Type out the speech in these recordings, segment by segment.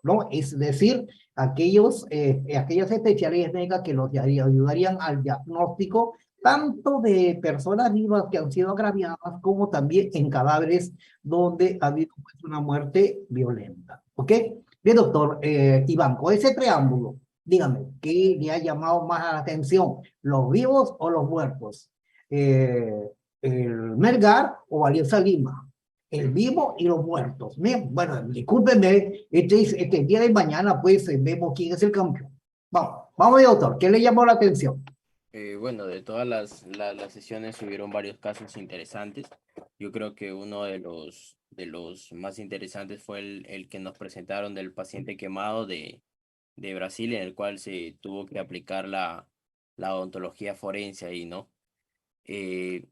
¿no? Es decir, aquellas especialidades médicas que nos ayudarían al diagnóstico tanto de personas vivas que han sido agraviadas como también en cadáveres donde ha habido pues, una muerte violenta. ¿Ok? Bien, doctor Iván, con ese preámbulo, dígame, ¿qué le ha llamado más la atención? ¿Los vivos o los muertos? Eh, ¿El Melgar o Alianza Lima? El vivo y los muertos. Bueno, discúlpeme, este día de mañana, pues vemos quién es el campeón. Vamos, doctor, ¿qué le llamó la atención? Bueno, de todas las sesiones hubieron varios casos interesantes. Yo creo que uno de los más interesantes fue el que nos presentaron del paciente quemado de Brasil, en el cual se tuvo que aplicar la odontología forense ahí, ¿no? Eh,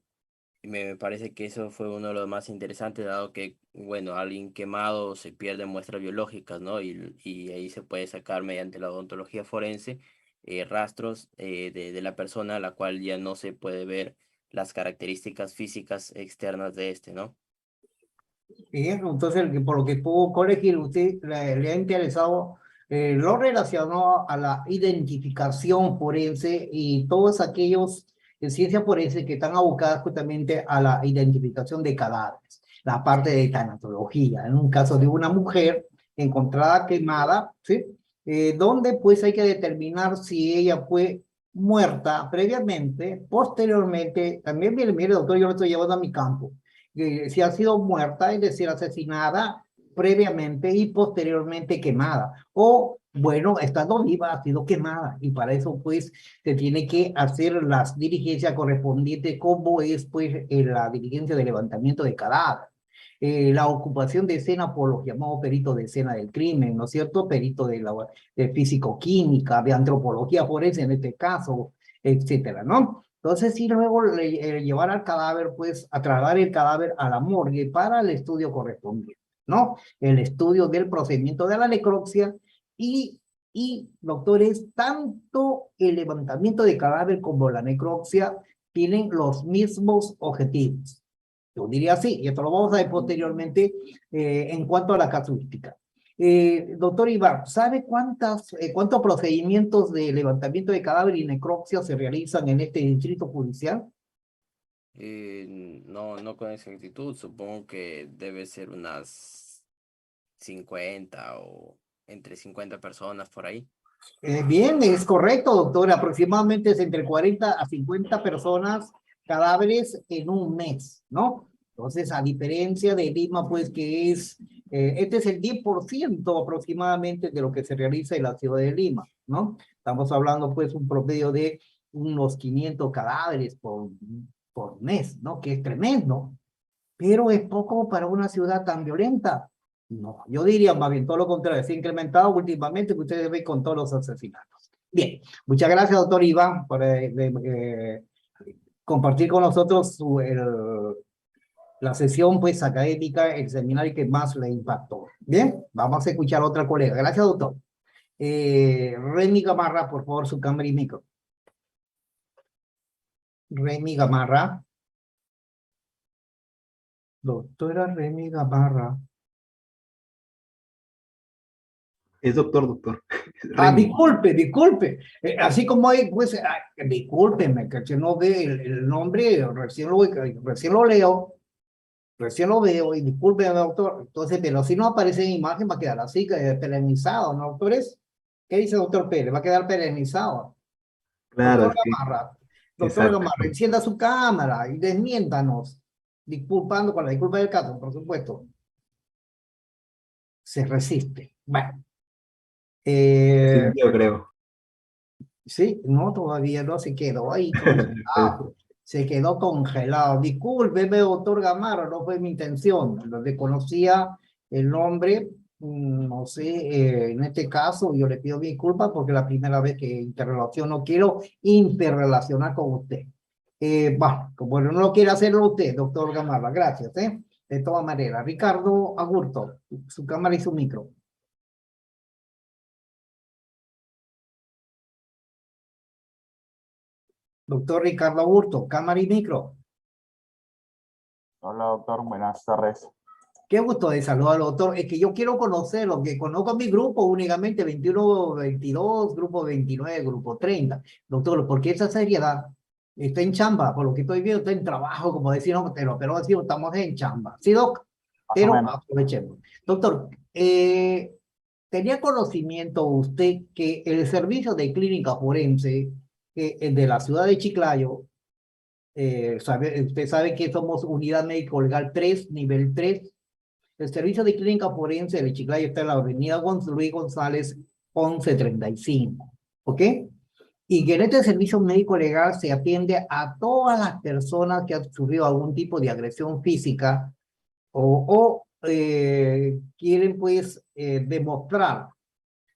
Me parece que eso fue uno de los más interesantes, dado que, bueno, alguien quemado se pierde muestras biológicas, ¿no? Y ahí se puede sacar mediante la odontología forense rastros de la persona a la cual ya no se puede ver las características físicas externas de este, ¿no? Bien, entonces, por lo que pudo corregir, usted le ha interesado lo relacionado a la identificación forense y todos aquellos en ciencia forense que están abocadas justamente a la identificación de cadáveres, la parte de tanatología, en un caso de una mujer encontrada quemada, ¿sí? Donde pues hay que determinar si ella fue muerta previamente, posteriormente, también, mire, doctor, yo lo estoy llevando a mi campo si ha sido muerta, es decir, asesinada previamente y posteriormente quemada. O, bueno, estando viva, ha sido quemada. Y para eso, pues, se tiene que hacer las diligencias correspondientes, como es, pues, la diligencia de levantamiento de cadáver. La ocupación de escena por los llamados peritos de escena del crimen, ¿no es cierto? Perito de físico-química, de antropología forense en este caso, etcétera, ¿no? Entonces, sí, luego llevar al cadáver, pues, a trasladar el cadáver a la morgue para el estudio correspondiente, ¿no? El estudio del procedimiento de la necropsia doctores, tanto el levantamiento de cadáver como la necropsia tienen los mismos objetivos. Yo diría así, y esto lo vamos a ver posteriormente en cuanto a la casuística. Doctor Iván, ¿sabe cuántos procedimientos de levantamiento de cadáver y necropsia se realizan en este distrito judicial? No, no con exactitud, supongo que debe ser unas 50 o entre 50 personas por ahí. Bien, es correcto, doctor. Aproximadamente es entre 40 a 50 personas cadáveres en un mes, ¿no? Entonces, a diferencia de Lima, pues que este es el 10% aproximadamente de lo que se realiza en la ciudad de Lima, ¿no? Estamos hablando, pues, un promedio de unos 500 cadáveres por mes, ¿no? Que es tremendo, pero es poco para una ciudad tan violenta. No, yo diría más bien todo lo contrario, se ha incrementado últimamente que ustedes ven con todos los asesinatos. Bien, muchas gracias, doctor Iván, por compartir con nosotros la sesión pues académica, el seminario que más le impactó. Bien, vamos a escuchar a otra colega. Gracias, doctor. Remy Gamarra, por favor, su cámara y micro. Remy Gamarra. Doctora Remy Gamarra. Es doctor. Ah, Remy. disculpe. Así como hay, pues, discúlpeme, que yo no ve el nombre, recién lo veo, y disculpe, doctor. Entonces, pero si no aparece en imagen, va a quedar así, perenizado, ¿no, doctores? ¿Qué dice doctor Pérez? Va a quedar perenizado. Claro, Doctor sí, Gamarra, exacto. encienda su cámara y desmiéntanos, disculpando con la disculpa del caso, por supuesto. Se resiste. Bueno. Sí, Eh, yo creo. Sí, no, todavía no se quedó ahí congelado. Se quedó congelado. Discúlpeme, doctor Gamarra, no fue mi intención. Lo desconocía el nombre, no sé, en este caso yo le pido disculpas porque es la primera vez que interrelación no quiero interrelacionar con usted. Bueno, como no lo quiere hacerlo usted, doctor Gamarra, gracias, ¿eh? De todas maneras, Ricardo Agurto, su cámara y su micro. Doctor Ricardo Agurto, cámara y micro. Hola doctor, buenas tardes. Qué gusto de saludarlo, doctor. Es que yo quiero conocerlo, que conozco mi grupo únicamente 21, 22, grupo 29, grupo 30. Doctor, ¿por qué esa seriedad? Está en chamba, por lo que estoy viendo, está en trabajo, como decíamos, pero así estamos en chamba. Sí, doc, Más o pero menos. aprovechemos. Doctor, ¿tenía conocimiento usted que el servicio de clínica forense de la ciudad de Chiclayo, usted sabe que somos unidad médico legal 3, nivel 3? El servicio de clínica forense de Chiclayo está en la avenida Luis González 1135, ¿ok? Y que en este servicio médico legal se atiende a todas las personas que han sufrido algún tipo de agresión física o quieren pues demostrar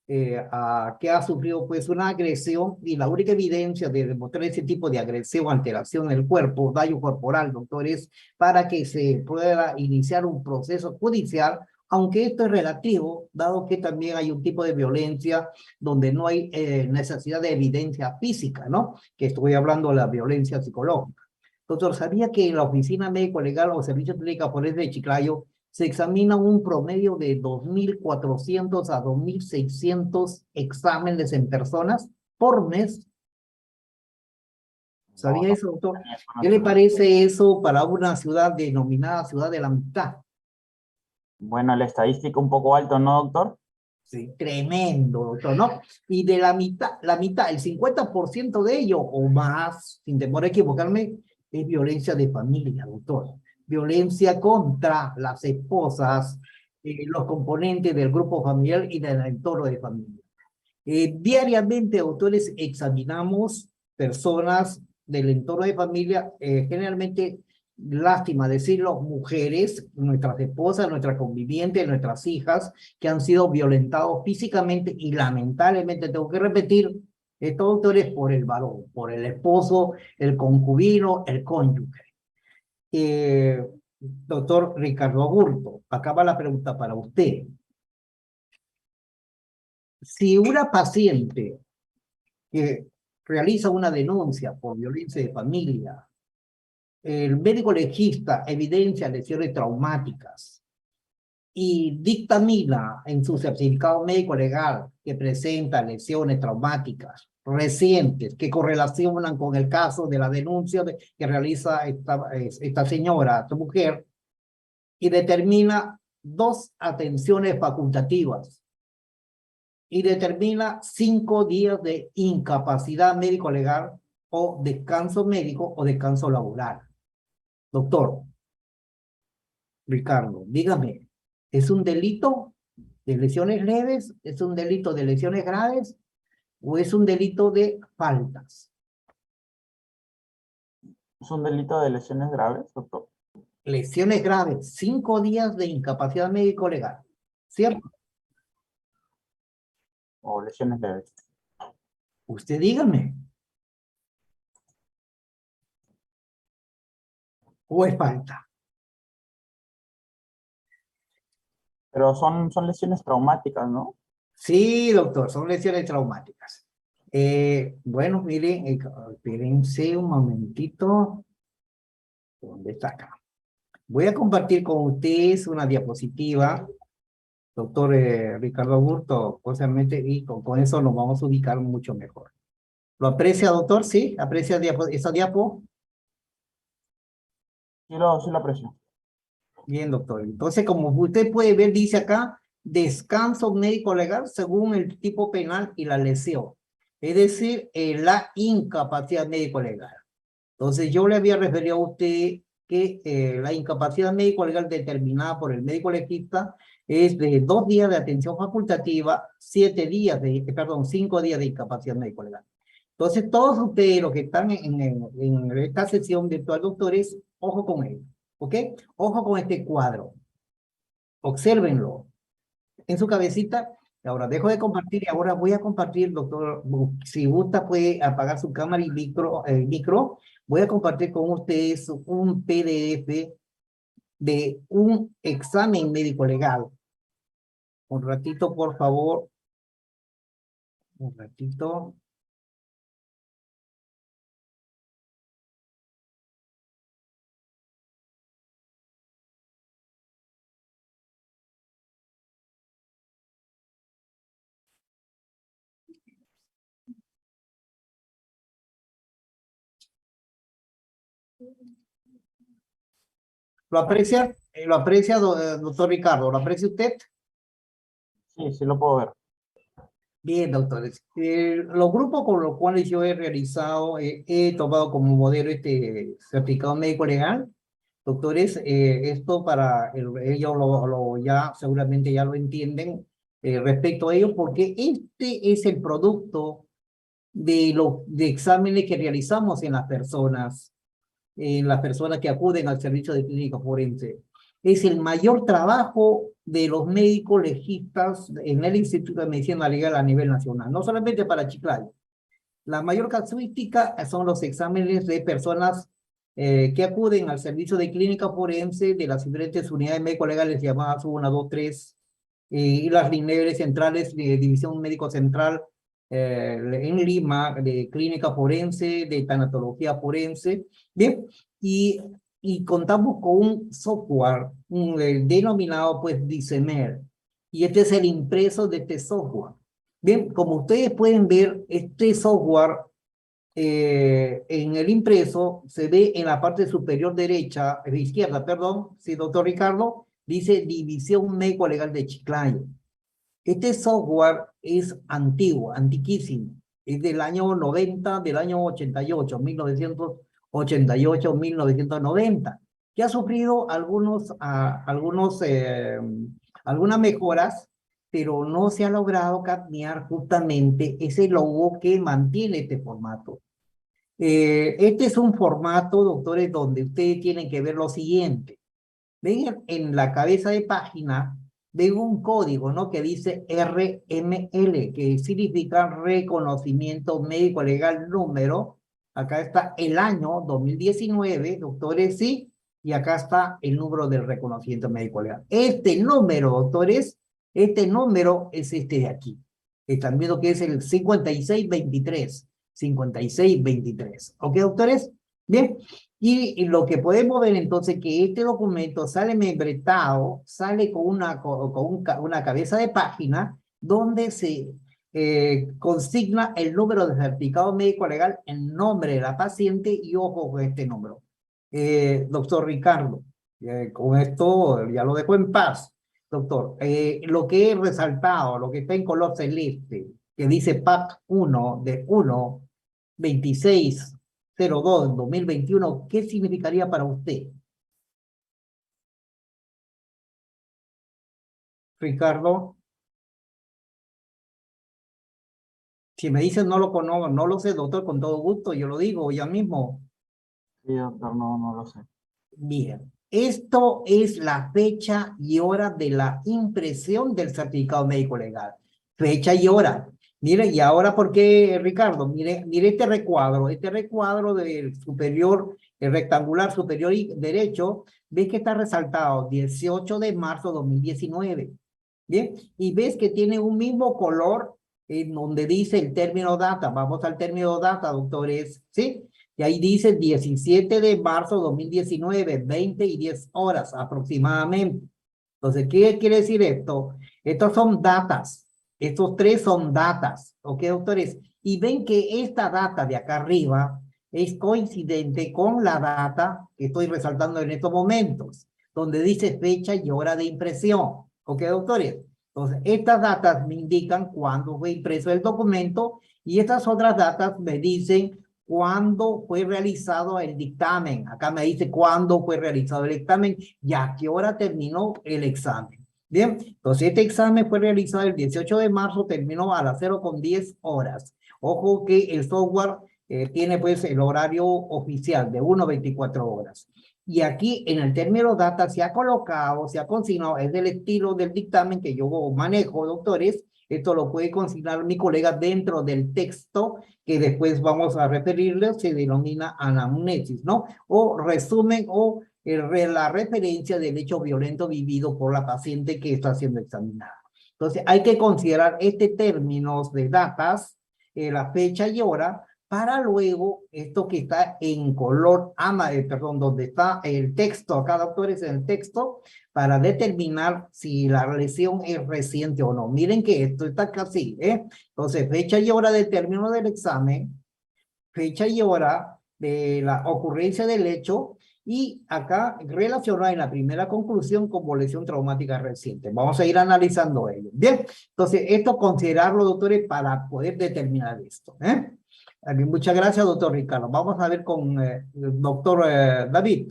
que ha sufrido pues una agresión, y la única evidencia de demostrar ese tipo de agresión, alteración del cuerpo, daño corporal, doctor, es para que se pueda iniciar un proceso judicial, aunque esto es relativo, dado que también hay un tipo de violencia donde no hay necesidad de evidencia física, ¿no? Que estoy hablando de la violencia psicológica. Doctor, ¿sabía que en la oficina médico legal o servicio clínica forense de Chiclayo se examina un promedio de 2.400 a 2.600 exámenes en personas por mes? No, ¿Sabía no eso, doctor? tenía ¿Qué le conocimiento. parece eso para una ciudad denominada Ciudad de la Amistad? Bueno, la estadística un poco alto, ¿no, doctor? Sí, tremendo, doctor, ¿no? Y de la mitad, el 50% de ello o más, sin temor a equivocarme, es violencia de familia, doctor. Violencia contra las esposas, los componentes del grupo familiar y del entorno de familia. Diariamente, autores, examinamos personas del entorno de familia, generalmente, lástima decirlo, mujeres, nuestras esposas, nuestras convivientes, nuestras hijas, que han sido violentados físicamente y lamentablemente, tengo que repetir, estos autores por el varón, por el esposo, el concubino, el cónyuge. Doctor Ricardo Agurto, acaba la pregunta para usted. Si una paciente que realiza una denuncia por violencia de familia, el médico legista evidencia lesiones traumáticas y dictamina en su certificado médico legal que presenta lesiones traumáticas recientes que correlacionan con el caso de la denuncia que realiza esta señora, esta mujer, y determina 2 atenciones facultativas y determina 5 días de incapacidad médico-legal o descanso médico o descanso laboral. Doctor Ricardo, dígame, ¿es un delito de lesiones leves? ¿Es un delito de lesiones graves? ¿O es un delito de faltas? ¿Es un delito de lesiones graves, doctor? Lesiones graves, 5 días de incapacidad médico-legal, ¿cierto? ¿O lesiones leves? Usted dígame, ¿o es falta? Pero son lesiones traumáticas, ¿no? Sí, doctor, son lesiones traumáticas. Bueno, miren, espérense un momentito. ¿Dónde está acá? Voy a compartir con ustedes una diapositiva, doctor Ricardo Augusto, posiblemente, y con eso nos vamos a ubicar mucho mejor. ¿Lo aprecia, doctor? ¿Sí? ¿Aprecia esa diapo? Sí lo aprecio. Bien, doctor. Entonces, como usted puede ver, dice acá, descanso médico legal según el tipo penal y la lesión. Es decir, la incapacidad médico legal. Entonces, yo le había referido a usted que la incapacidad médico legal determinada por el médico legista es de 2 días de atención facultativa, 7 días perdón, 5 días de incapacidad médico legal. Entonces, todos ustedes, los que están en esta sesión virtual, doctores, ojo con él, ¿ok? Ojo con este cuadro, obsérvenlo en su cabecita. Ahora dejo de compartir y ahora voy a compartir, doctor. Si gusta, puede apagar su cámara y micro. Voy a compartir con ustedes un PDF de un examen médico legal. Un ratito, por favor. Un ratito. ¿Lo aprecia? Doctor Ricardo? ¿Lo aprecia usted? Sí, sí lo puedo ver. Bien, doctores. Los grupos con los cuales yo he realizado, he tomado como modelo este certificado médico legal. Doctores, esto para ellos ya seguramente ya lo entienden respecto a ello, porque este es el producto de exámenes que realizamos en las personas que acuden al servicio de clínica forense. Es el mayor trabajo de los médicos legistas en el Instituto de Medicina Legal a nivel nacional, no solamente para Chiclayo. La mayor casuística son los exámenes de personas que acuden al servicio de clínica forense de las diferentes unidades médico-legales llamadas 1, 2, 3, y las niveles centrales de División Médico Central en Lima, de clínica forense, de tanatología forense. Bien, y contamos con un software denominado pues Dicemer, y este es el impreso de este software. Bien, como ustedes pueden ver, este software en el impreso se ve en la parte superior derecha, izquierda, perdón, sí, doctor Ricardo, dice División Médico Legal de Chiclayo. Este software es antiguo, antiquísimo, es del año 90, del año 88, 1988, 1990, que ha sufrido algunas mejoras, pero no se ha logrado cambiar justamente ese logo que mantiene este formato. Este es un formato, doctores, donde ustedes tienen que ver lo siguiente. Ven en la cabeza de página, ven un código, ¿no? Que dice RML, que significa Reconocimiento Médico Legal Número. Acá está el año 2019, doctores, sí, y acá está el número del reconocimiento médico legal. Este número, doctores, este número es este de aquí. Están viendo que es el 5623. 5623. ¿Ok, doctores? Bien. Y lo que podemos ver entonces que este documento sale membretado, sale con una cabeza de página donde se consigna el número de certificado médico legal en nombre de la paciente y ojo con este número. Doctor Ricardo, con esto ya lo dejo en paz. Doctor, lo que he resaltado, lo que está en color celeste, que dice PAC 1 de 1/26/02/2021, ¿qué significaría para usted? Ricardo, si me dicen no lo conozco, no lo sé, doctor, con todo gusto, yo lo digo ya mismo. Sí, doctor, no lo sé. Bien, esto es la fecha y hora de la impresión del certificado médico legal. Fecha y hora. Mire, y ahora, ¿por qué, Ricardo? Mire este recuadro del superior, el rectangular superior y derecho, ves que está resaltado 18 de marzo 2019. Bien, y ves que tiene un mismo color en donde dice el término data. Vamos al término data, doctores, ¿sí? Y ahí dice 17 de marzo 2019, 20 y 10 horas aproximadamente. Entonces, ¿qué quiere decir esto? Estos son datas. Estos tres son datas. ¿Ok, doctores? Y ven que esta data de acá arriba es coincidente con la data que estoy resaltando en estos momentos, donde dice fecha y hora de impresión. ¿Ok, doctores? Entonces, estas datas me indican cuándo fue impreso el documento y estas otras datas me dicen cuándo fue realizado el dictamen. Acá me dice cuándo fue realizado el examen y a qué hora terminó el examen. Bien, entonces este examen fue realizado el 18 de marzo, terminó a las 0:10 horas. Ojo que el software tiene pues el horario oficial de 1:24 horas. Y aquí en el término data se ha colocado, se ha consignado, es del estilo del dictamen que yo manejo, doctores. Esto lo puede consignar mi colega dentro del texto que después vamos a referirle, se denomina anamnesis, ¿no? O resumen o la referencia del hecho violento vivido por la paciente que está siendo examinada. Entonces, hay que considerar este término de datas, la fecha y hora, para luego esto que está en color, perdón, donde está el texto, acá doctores en el texto, para determinar si la lesión es reciente o no. Miren que esto está casi, ¿eh? Entonces, fecha y hora del término del examen, fecha y hora de la ocurrencia del hecho y acá relacionada en la primera conclusión como lesión traumática reciente. Vamos a ir analizando ello. Bien, entonces esto considerarlo, doctores, para poder determinar esto. Muchas gracias, doctor Ricardo. Vamos a ver con el doctor David.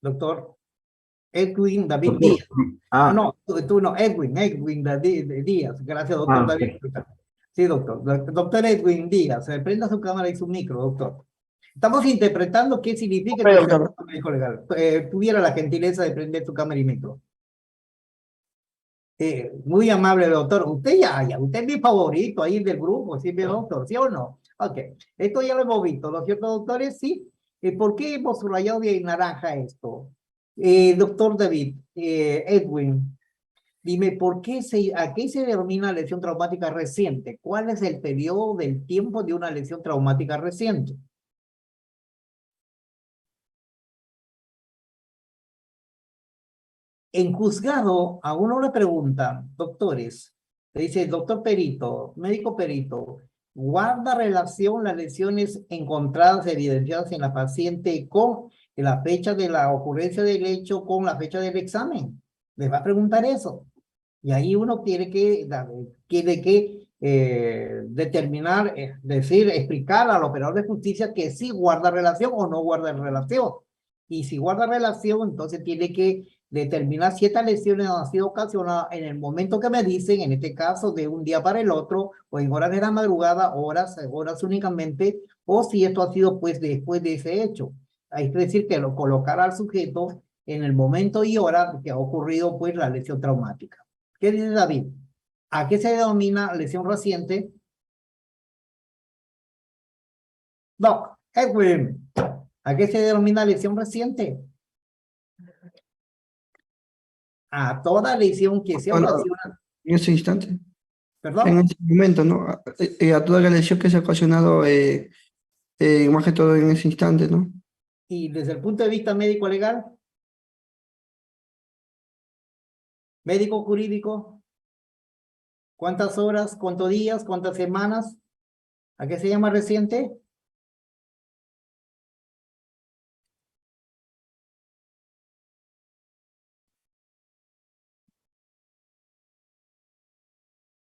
Doctor Edwin David Díaz. Ah, No, tú no, Edwin David Díaz. Gracias, doctor David. ok. Sí, doctor. Doctor Edwin Díaz, prenda su cámara y su micro, doctor. Estamos interpretando qué significa el doctor. médico legal. Tuviera la gentileza de prender su cámara y micro. Muy amable, doctor. Usted usted es mi favorito ahí del grupo, ¿sí, mi doctor? ¿Sí o no? Ok. Esto ya lo hemos visto, ¿no es cierto, doctores? Sí. ¿Por qué hemos subrayado de naranja esto? Doctor David, Edwin, dime, ¿a qué se denomina lesión traumática reciente? ¿Cuál es el periodo del tiempo de una lesión traumática reciente? En juzgado, a uno le pregunta, doctores, le dice, doctor perito, médico perito, ¿guarda relación las lesiones encontradas, evidenciadas en la paciente con la fecha de la ocurrencia del hecho, con la fecha del examen? Les va a preguntar eso. Y ahí uno tiene que determinar, decir, explicar al operador de justicia que sí guarda relación o no guarda relación. Y si guarda relación, entonces tiene que determinar si estas lesiones han sido ocasionadas en el momento que me dicen, en este caso de un día para el otro, o en horas de la madrugada, horas únicamente, o si esto ha sido pues después de ese hecho. Es decir, que lo colocará al sujeto en el momento y hora que ha ocurrido pues la lesión traumática. ¿Qué dice David? ¿A qué se denomina lesión reciente? Doc, Edwin, ¿a qué se denomina lesión reciente? A toda lesión que se Bueno, ocasiona. en ese instante, en ¿Perdón? ese momento, ¿no? A toda la lesión que se ha ocasionado, más que todo en ese instante, ¿no? Y desde el punto de vista médico legal, médico jurídico, ¿cuántas horas, cuántos días, cuántas semanas? ¿A qué se llama reciente?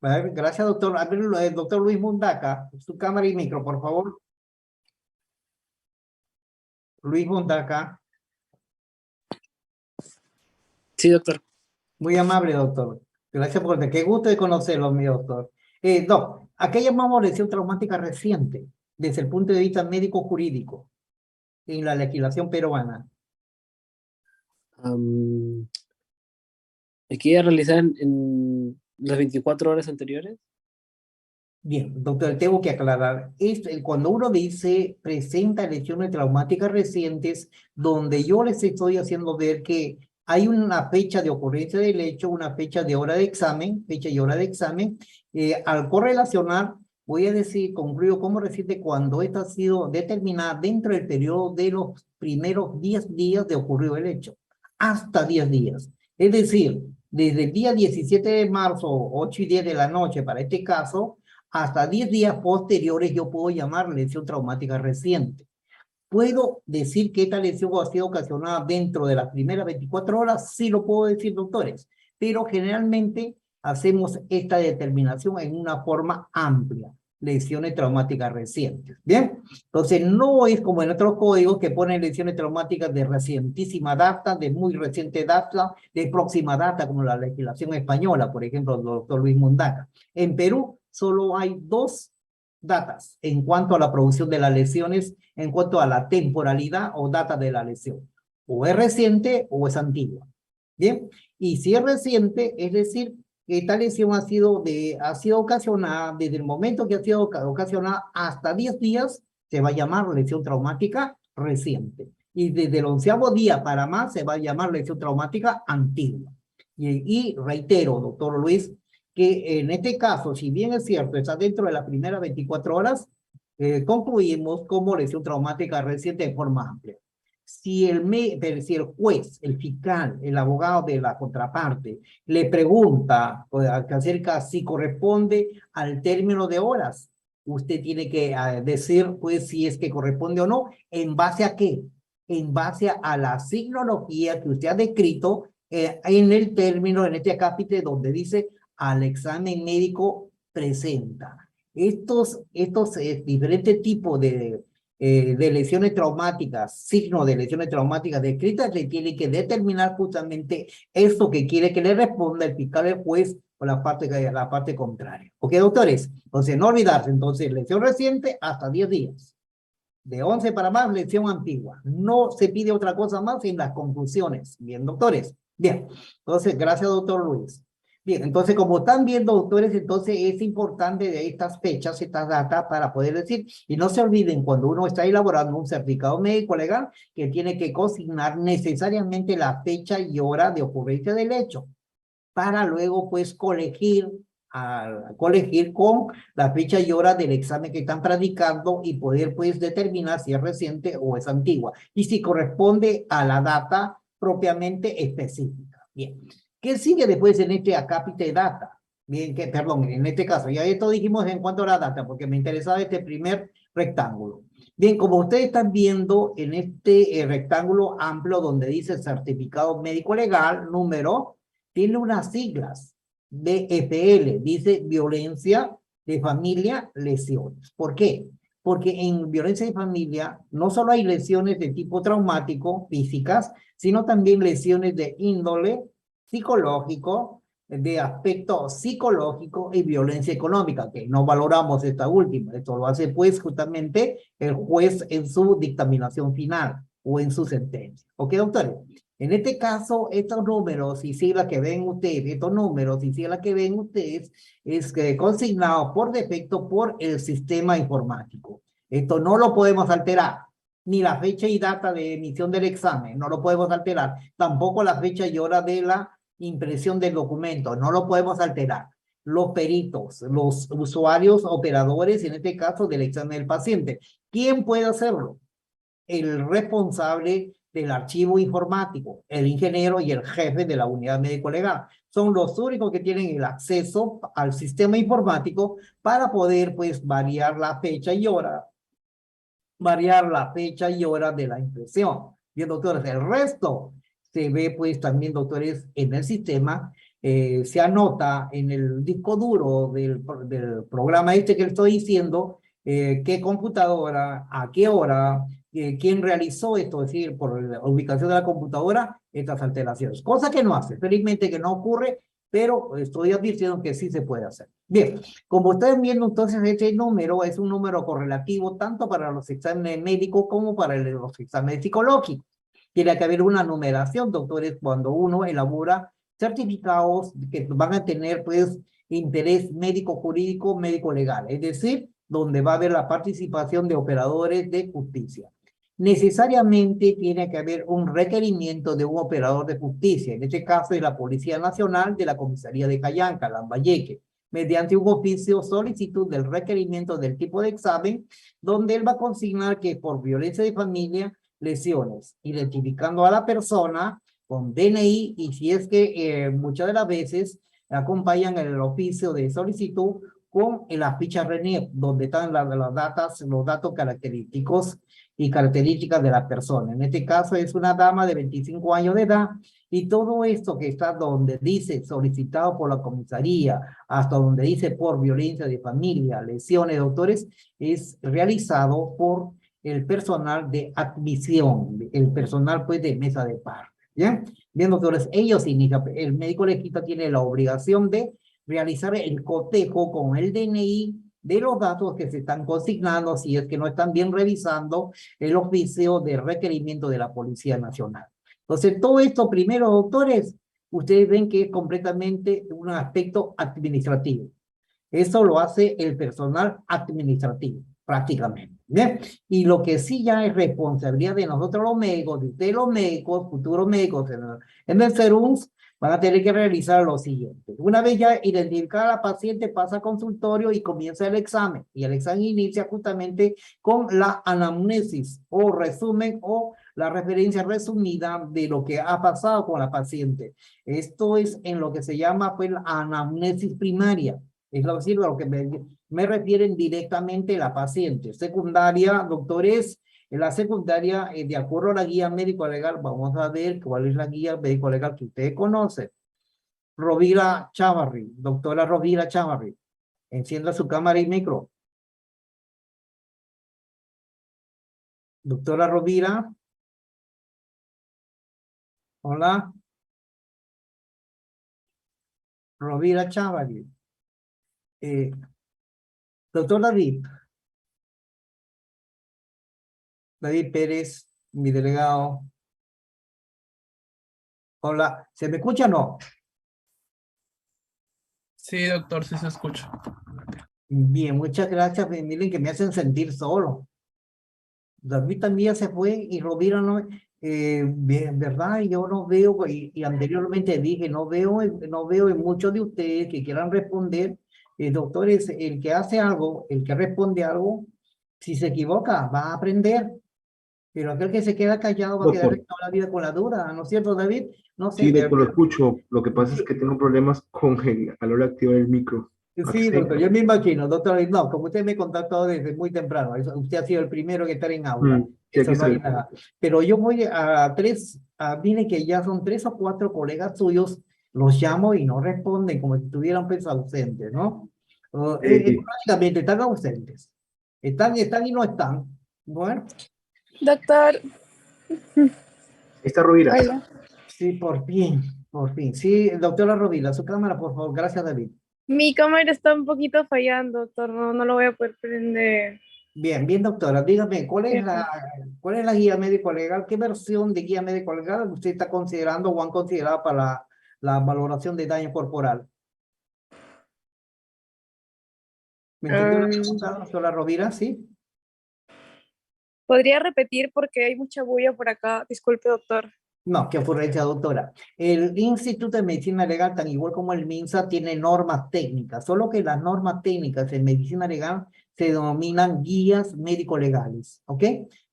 A ver, gracias, doctor. A ver, el doctor Luis Mundaca, su cámara y micro, por favor. Luis Mundaca. Sí, doctor. Muy amable, doctor. Gracias por... Qué gusto de conocerlo, mi doctor. Doc, ¿a qué llamamos lesión traumática reciente desde el punto de vista médico-jurídico en la legislación peruana? ¿Hay que realizar en las 24 horas anteriores? Bien, doctor, tengo que aclarar. Cuando uno dice presenta lesiones traumáticas recientes, donde yo les estoy haciendo ver que hay una fecha de ocurrencia del hecho, una fecha de hora de examen, fecha y hora de examen, al correlacionar, voy a decir, concluyo como reciente cuando esta ha sido determinada dentro del periodo de los primeros 10 días de ocurrido el hecho, hasta 10 días. Es decir, desde el día 17 de marzo, 8 y 10 de la noche, para este caso, hasta 10 días posteriores yo puedo llamar lesión traumática reciente. ¿Puedo decir que esta lesión ha sido ocasionada dentro de las primeras 24 horas? Sí lo puedo decir, doctores, pero generalmente hacemos esta determinación en una forma amplia, lesiones traumáticas recientes. ¿Bien? Entonces no es como en otros códigos que ponen lesiones traumáticas de recientísima data, de muy reciente data, de próxima data, como la legislación española, por ejemplo, el doctor Luis Mundaca. En Perú solo hay dos datas en cuanto a la producción de las lesiones, en cuanto a la temporalidad o data de la lesión. O es reciente o es antigua. Bien, y si es reciente, es decir, que esta lesión ha sido ocasionada desde el momento que ha sido ocasionada hasta 10 días, se va a llamar lesión traumática reciente. Y desde el 11º día para más se va a llamar lesión traumática antigua. Y reitero, doctor Luis, que en este caso, si bien es cierto, está dentro de las primeras 24 horas, concluimos como lesión traumática reciente de forma amplia. Si el juez, el fiscal, el abogado de la contraparte le pregunta acerca si corresponde al término de horas, usted tiene que decir, pues, si es que corresponde o no, ¿en base a qué? En base a la signología que usted ha descrito en el término, en este acápite donde dice al examen médico presenta. Estos diferentes tipos de lesiones traumáticas, signos de lesiones traumáticas descritas, le tiene que determinar justamente esto que quiere que le responda el fiscal, el juez o la parte contraria. ¿Ok, doctores? Entonces, no olvidarse, entonces, lesión reciente hasta 10 días. De 11 para más, lesión antigua. No se pide otra cosa más en las conclusiones. Bien, doctores. Bien, entonces, gracias, doctor Luis. Bien, entonces, como están viendo, doctores, entonces es importante de estas fechas, estas datas, para poder decir, y no se olviden, cuando uno está elaborando un certificado médico legal, que tiene que consignar necesariamente la fecha y hora de ocurrencia del hecho, para luego, pues, colegir con la fecha y hora del examen que están practicando y poder, pues, determinar si es reciente o es antigua, y si corresponde a la data propiamente específica. Bien. ¿Qué sigue después en este acápite data? Bien, perdón, en este caso, ya esto dijimos en cuanto a la data, porque me interesaba este primer rectángulo. Bien, como ustedes están viendo en este rectángulo amplio donde dice certificado médico legal, número, tiene unas siglas, VFL, dice violencia de familia, lesiones. ¿Por qué? Porque en violencia de familia no solo hay lesiones de tipo traumático, físicas, sino también lesiones de índole psicológico, de aspecto psicológico y violencia económica, que no valoramos esta última. Esto lo hace pues justamente el juez en su dictaminación final o en su sentencia. ¿Ok, doctores? En este caso, estos números y siglas que ven ustedes, estos números y siglas que ven ustedes, es consignado por defecto por el sistema informático. Esto no lo podemos alterar. Ni la fecha y data de emisión del examen, no lo podemos alterar. Tampoco la fecha y hora de la impresión del documento, no lo podemos alterar. Los peritos, los usuarios, operadores, en este caso del examen del paciente. ¿Quién puede hacerlo? El responsable del archivo informático, el ingeniero y el jefe de la unidad médico-legal. Son los únicos que tienen el acceso al sistema informático para poder, pues, variar la fecha y hora de la impresión. Bien, doctores, el resto se ve, pues, también, doctores, en el sistema, se anota en el disco duro del programa este que le estoy diciendo, qué computadora, a qué hora, quién realizó esto, es decir, por la ubicación de la computadora, estas alteraciones. Cosa que no hace, felizmente que no ocurre, pero estoy advirtiendo que sí se puede hacer. Bien, como ustedes viendo, entonces, este número es un número correlativo tanto para los exámenes médicos como para los exámenes psicológicos. Tiene que haber una numeración, doctores, cuando uno elabora certificados que van a tener, pues, interés médico, jurídico, médico legal, es decir, donde va a haber la participación de operadores de justicia. Necesariamente tiene que haber un requerimiento de un operador de justicia, en este caso de la Policía Nacional de la Comisaría de Callanca, Lambayeque, mediante un oficio solicitud del requerimiento del tipo de examen, donde él va a consignar que por violencia de familia, lesiones, identificando a la persona con DNI, y si es que muchas de las veces acompañan el oficio de solicitud con la ficha RENIEC, donde están los datos característicos y características de la persona. En este caso es una dama de 25 años de edad, y todo esto que está donde dice solicitado por la comisaría, hasta donde dice por violencia de familia, lesiones, doctores, es realizado por el personal de admisión, el personal, pues, de mesa de parte. ¿Bien? Bien, doctores, ellos inician, el médico legista tiene la obligación de realizar el cotejo con el DNI de los datos que se están consignando, si es que no están bien revisando el oficio de requerimiento de la Policía Nacional. Entonces, todo esto primero, doctores, ustedes ven que es completamente un aspecto administrativo. Eso lo hace el personal administrativo, prácticamente. ¿Bien? Y lo que sí ya es responsabilidad de nosotros los médicos, de ustedes los médicos, futuros médicos en el CERUNS, van a tener que realizar lo siguiente. Una vez ya identificada a la paciente, pasa al consultorio y comienza el examen. Y el examen inicia justamente con la anamnesis o resumen o la referencia resumida de lo que ha pasado con la paciente. Esto es en lo que se llama, pues, la anamnesis primaria. Es decir, a lo que me refieren directamente la paciente. Secundaria, doctores, en la secundaria, de acuerdo a la guía médico-legal, vamos a ver cuál es la guía médico-legal que ustedes conocen. Rovira Chavarri, doctora Rovira Chavarri. Encienda su cámara y micro. Doctora Rovira. Hola. Rovira Chavarri. Doctor David. David Pérez, mi delegado. Hola, ¿se me escucha o no? Sí, doctor, sí se escucha. Bien, muchas gracias. Miren que me hacen sentir solo. David también se fue y Rovira no, bien, ¿verdad? Yo no veo, y anteriormente dije, no veo en muchos de ustedes que quieran responder. Doctores, el que hace algo, el que responde algo, si se equivoca, va a aprender. Pero aquel que se queda callado va a quedar Doctor, toda la vida con la duda, ¿no es cierto, David? No sé, sí, doctor, lo escucho. Lo que pasa es sí, que tengo problemas con a la hora de activar el micro. sí, Accent. doctor, yo me imagino, doctor, no, como usted me contactó desde muy temprano, usted ha sido el primero que estar en aula, Sí, eso aquí no hay estoy. nada. Pero yo voy mire que ya son 3 o 4 colegas suyos, los llamo y no responden como si estuvieran pues ausentes, ¿no? Eh, Prácticamente están ausentes, están y no están. Bueno, Doctor, Esta Rovira. hola. sí, por fin. Sí, doctora Rovila, su cámara, por favor, gracias, David. Mi cámara está un poquito fallando, doctor. No lo voy a poder prender. Bien, bien, doctora, dígame, Eh, ¿cuál es la guía médico-legal? ¿Qué versión de guía médico-legal usted está considerando o han considerado para la valoración de daño corporal? ¿Me entendió la um, pregunta, doctora Rovira? Sí. ¿Podría repetir porque hay mucha bulla por acá? Disculpe, doctor. No, qué ocurrencia, doctora. El Instituto de Medicina Legal, tan igual como el MINSA, tiene normas técnicas, solo que las normas técnicas en medicina legal se denominan guías médico-legales, ¿ok?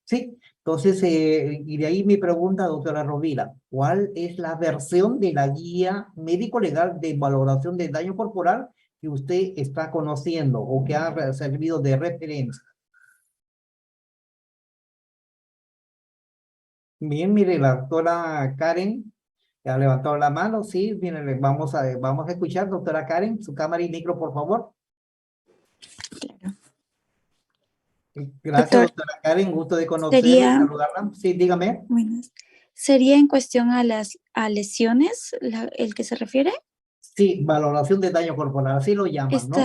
Sí, entonces, y de ahí mi pregunta, doctora Rovira, ¿cuál es la versión de la guía médico-legal de valoración de daño corporal que usted está conociendo o que ha servido de referencia? Bien, mire, la doctora Karen ya ha levantado la mano, sí, mire, vamos a escuchar, doctora Karen, su cámara y micro, por favor. Claro. Gracias, Doctor, doctora Karen, gusto de conocerla y sería, saludarla. Sí, dígame. bueno, sería en cuestión a lesiones el que se refiere. Sí, valoración de daño corporal, así lo llaman, ¿no?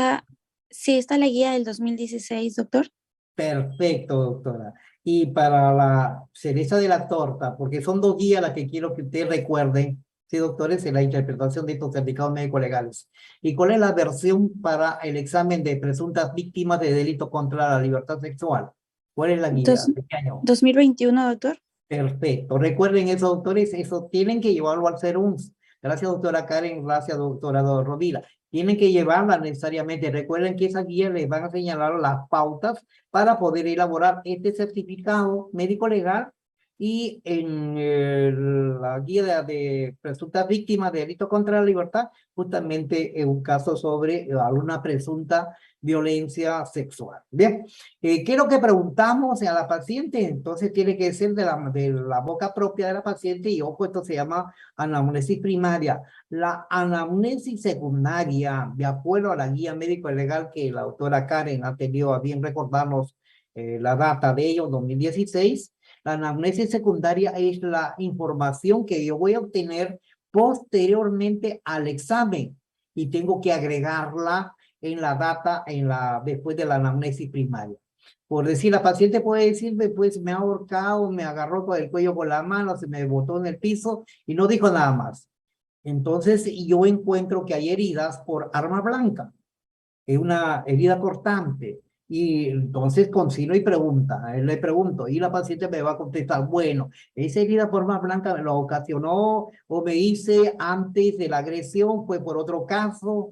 Sí, está la guía del 2016, doctor. Perfecto, doctora. Y para la cereza de la torta, porque son 2 guías las que quiero que ustedes recuerden, sí, doctores, en la interpretación de estos certificados médicos legales. ¿Y cuál es la versión para el examen de presuntas víctimas de delitos contra la libertad sexual? ¿Cuál es la guía? Dos- ¿De qué año? 2021, doctor. Perfecto. Recuerden eso, doctores, eso tienen que llevarlo al CERUMS. Gracias, doctora Karen. Gracias, doctora Rovira. Tienen que llevarla necesariamente. Recuerden que esa guía les van a señalar las pautas para poder elaborar este certificado médico legal y en la guía de presuntas víctimas de delitos contra la libertad, justamente en un caso sobre alguna presunta violencia sexual. Bien. ¿Qué es lo que preguntamos a la paciente? Entonces tiene que ser de la boca propia de la paciente y ojo, esto se llama anamnesis primaria. La anamnesis secundaria, de acuerdo a la guía médico legal que la doctora Karen ha tenido a bien recordarnos la data de ello, 2016, la anamnesis secundaria es la información que yo voy a obtener posteriormente al examen y tengo que agregarla en la data, después de la anamnesis primaria. Por decir, la paciente puede decirme, pues me ha ahorcado, me agarró con el cuello con la mano, se me botó en el piso y no dijo nada más. Entonces yo encuentro que hay heridas por arma blanca, es una herida cortante. Y entonces consigno y le pregunto, y la paciente me va a contestar, bueno, esa herida por arma blanca me lo ocasionó o me hice antes de la agresión, fue por otro caso,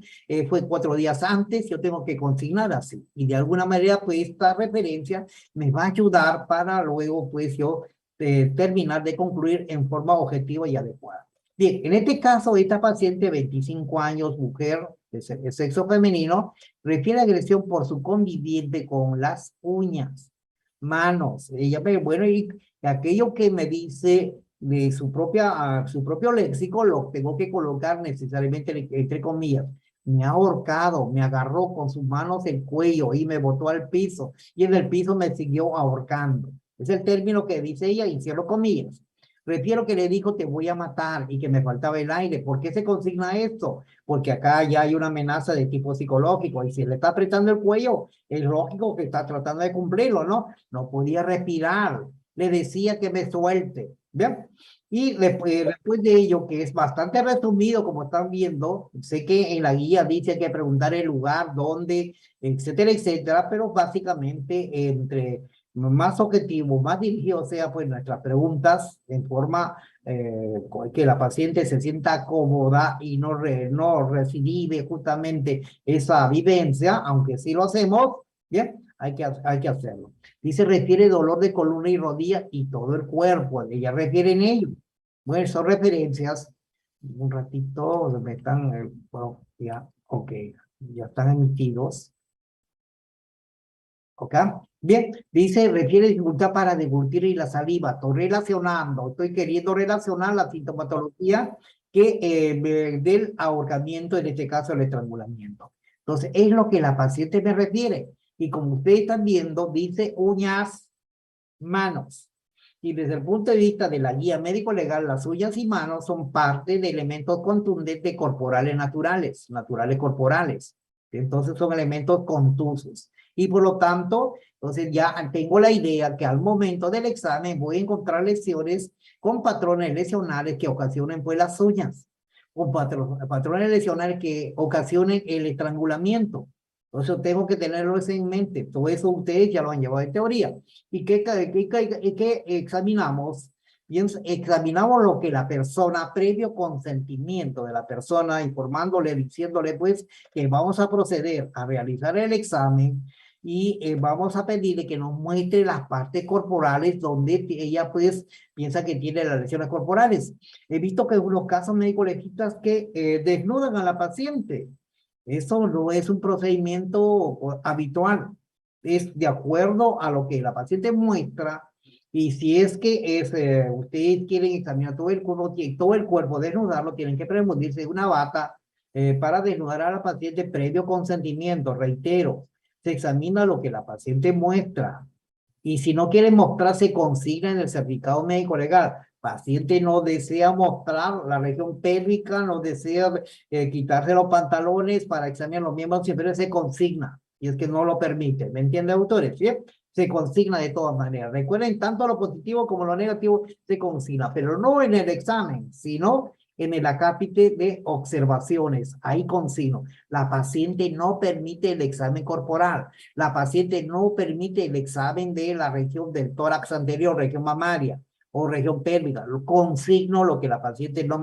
fue 4 días antes, yo tengo que consignar así. Y de alguna manera, pues esta referencia me va a ayudar para luego, pues yo terminar de concluir en forma objetiva y adecuada. Bien, en este caso, esta paciente, 25 años, mujer, el sexo femenino, refiere a agresión por su conviviente con las uñas, manos. Bueno, y aquello que me dice de su propio léxico, lo tengo que colocar necesariamente entre comillas. Me ha ahorcado, me agarró con sus manos el cuello y me botó al piso, y en el piso me siguió ahorcando. Es el término que dice ella, y cierro comillas. Refiero que le dijo te voy a matar y que me faltaba el aire. ¿Por qué se consigna esto? Porque acá ya hay una amenaza de tipo psicológico, y si le está apretando el cuello, es lógico que está tratando de cumplirlo, ¿no? No podía respirar, le decía que me suelte, ¿bien? Y después de ello, que es bastante resumido, como están viendo, sé que en la guía dice que preguntar el lugar, dónde, etcétera, etcétera, pero básicamente entre más objetivo, más dirigido sea pues nuestras preguntas en forma que la paciente se sienta cómoda y no recibe justamente esa vivencia, aunque sí lo hacemos, bien, hay que hacerlo. Dice, refiere dolor de columna y rodilla y todo el cuerpo. Ella refiere en ello. Bueno, son referencias. Un ratito me están, bueno, ya, ok, ya están emitidos. ¿Ok? Bien, dice, refiere dificultad para deglutir y la saliva. Estoy queriendo relacionar la sintomatología del ahorcamiento, en este caso el estrangulamiento. Entonces, es lo que la paciente me refiere. Y como ustedes están viendo, dice uñas, manos. Y desde el punto de vista de la guía médico-legal, las uñas y manos son parte de elementos contundentes corporales naturales corporales. Entonces son elementos contusos. Y por lo tanto, entonces ya tengo la idea que al momento del examen voy a encontrar lesiones con patrones lesionales que ocasionen pues las uñas, o patrones lesionales que ocasionen el estrangulamiento. Entonces tengo que tenerlo eso en mente. Todo eso ustedes ya lo han llevado en teoría. ¿Y qué examinamos? Bien, examinamos lo que la persona, previo consentimiento de la persona, informándole, diciéndole pues que vamos a proceder a realizar el examen, y vamos a pedirle que nos muestre las partes corporales donde ella pues piensa que tiene las lesiones corporales. He visto que en unos casos médico-legistas que desnudan a la paciente. Eso no es un procedimiento habitual. Es de acuerdo a lo que la paciente muestra. Y si es que ustedes quieren examinar todo el cuerpo, desnudarlo, tienen que premunirse de una bata para desnudar a la paciente previo consentimiento. Reitero, se examina lo que la paciente muestra. Y si no quiere mostrar, se consigna en el certificado médico legal. Paciente no desea mostrar la región pélvica, no desea quitarse los pantalones para examinar los miembros, siempre se consigna. Y es que no lo permite. ¿Me entienden, autores? ¿Sí? Se consigna de todas maneras. Recuerden, tanto lo positivo como lo negativo se consigna, pero no en el examen, sino en el acápite de observaciones. Ahí consigno. La paciente no permite el examen corporal. La paciente no permite el examen de la región del tórax anterior, región mamaria o región pélvica. Consigno lo que la paciente no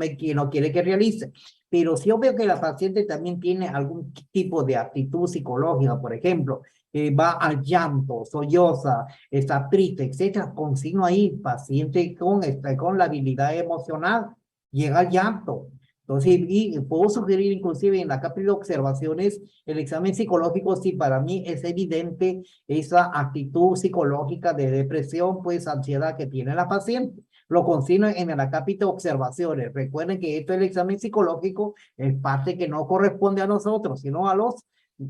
quiere que realice. Pero si yo veo que la paciente también tiene algún tipo de actitud psicológica, por ejemplo, va al llanto, solloza, está triste, etcétera, consigno ahí paciente con la habilidad emocional, llega al llanto. Entonces, y puedo sugerir inclusive en la cápsula de observaciones el examen psicológico si para mí es evidente esa actitud psicológica de depresión, pues ansiedad que tiene la paciente. Lo consigno en el acápite de observaciones. Recuerden que esto del examen psicológico es parte que no corresponde a nosotros, sino a los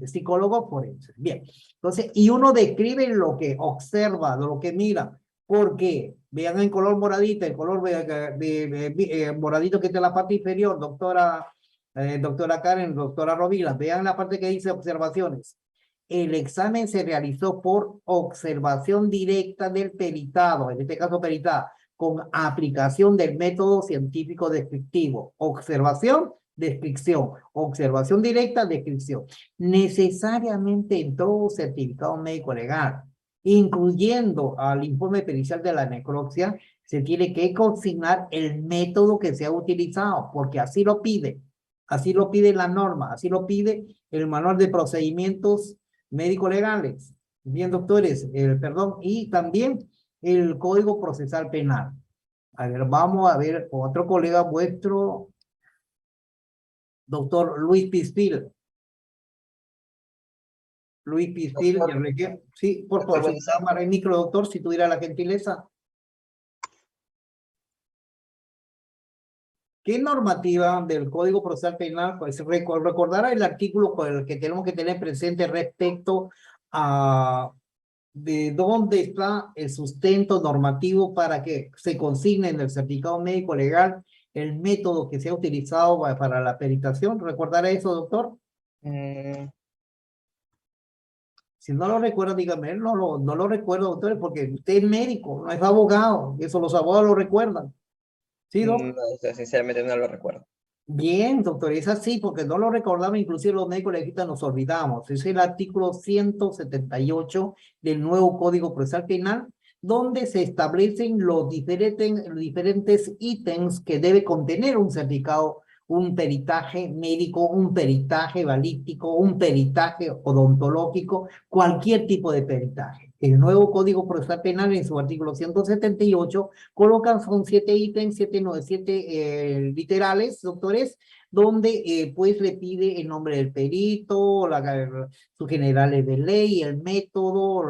psicólogos forenses. Bien, entonces, y uno describe lo que observa, lo que mira. Porque vean en color moradito, el color moradito que está en la parte inferior, doctora Karen, doctora Rovila, vean la parte que dice observaciones. El examen se realizó por observación directa del peritado, en este caso peritada, con aplicación del método científico descriptivo. Observación, descripción. Observación directa, descripción. Necesariamente en todo certificado médico legal, incluyendo al informe pericial de la necropsia, se tiene que consignar el método que se ha utilizado, porque así lo pide la norma, así lo pide el manual de procedimientos médico-legales. Bien, doctores, perdón, y también el Código Procesal Penal. A ver, vamos a ver otro colega vuestro, doctor Luis Pispil. Luis Pistil, Doctor. Enrique. Sí, por favor, Doctor, su cámara y micro, doctor, si tuviera la gentileza. ¿Qué normativa del Código Procesal Penal? Pues recordar el artículo con el que tenemos que tener presente respecto a de dónde está el sustento normativo para que se consigne en el certificado médico legal el método que se ha utilizado para la peritación. ¿Recordará eso, doctor? Si no lo recuerda, dígame, no lo recuerdo, doctor, porque usted es médico, no es abogado, eso los abogados lo recuerdan. ¿Sí, doctor? No, sinceramente no lo recuerdo. Bien, doctor, es así, porque no lo recordaba, inclusive los médicos legistas nos olvidamos. Es el artículo 178 del nuevo Código Procesal Penal, donde se establecen los diferentes ítems que debe contener un certificado, un peritaje médico, un peritaje balístico, un peritaje odontológico, cualquier tipo de peritaje. El nuevo Código Procesal Penal en su artículo 178 colocan, son 7 ítems, 7 literales, doctores, donde pues le pide el nombre del perito, sus generales de ley, el método,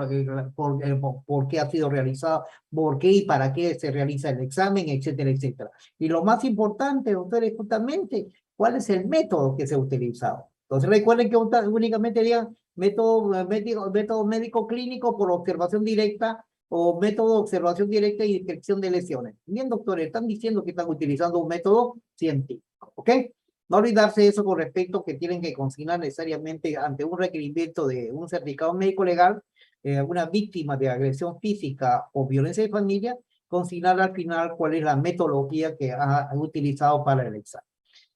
por qué ha sido realizado, por qué y para qué se realiza el examen, etcétera, etcétera. Y lo más importante, doctores, justamente, ¿cuál es el método que se ha utilizado? Entonces recuerden que únicamente digan método médico clínico por observación directa o método de observación directa y detección de lesiones. Bien, doctores, están diciendo que están utilizando un método científico, ¿ok? No olvidarse eso con respecto que tienen que consignar necesariamente ante un requerimiento de un certificado médico legal, una víctima de agresión física o violencia de familia, consignar al final cuál es la metodología que ha utilizado para el examen.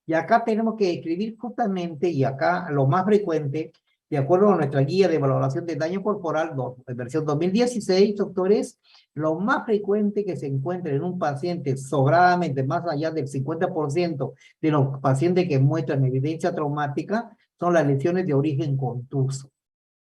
Y acá tenemos que escribir justamente, y acá lo más frecuente, de acuerdo a nuestra guía de valoración de daño corporal, versión 2016, doctores, lo más frecuente que se encuentra en un paciente, sobradamente más allá del 50% de los pacientes que muestran evidencia traumática, son las lesiones de origen contuso,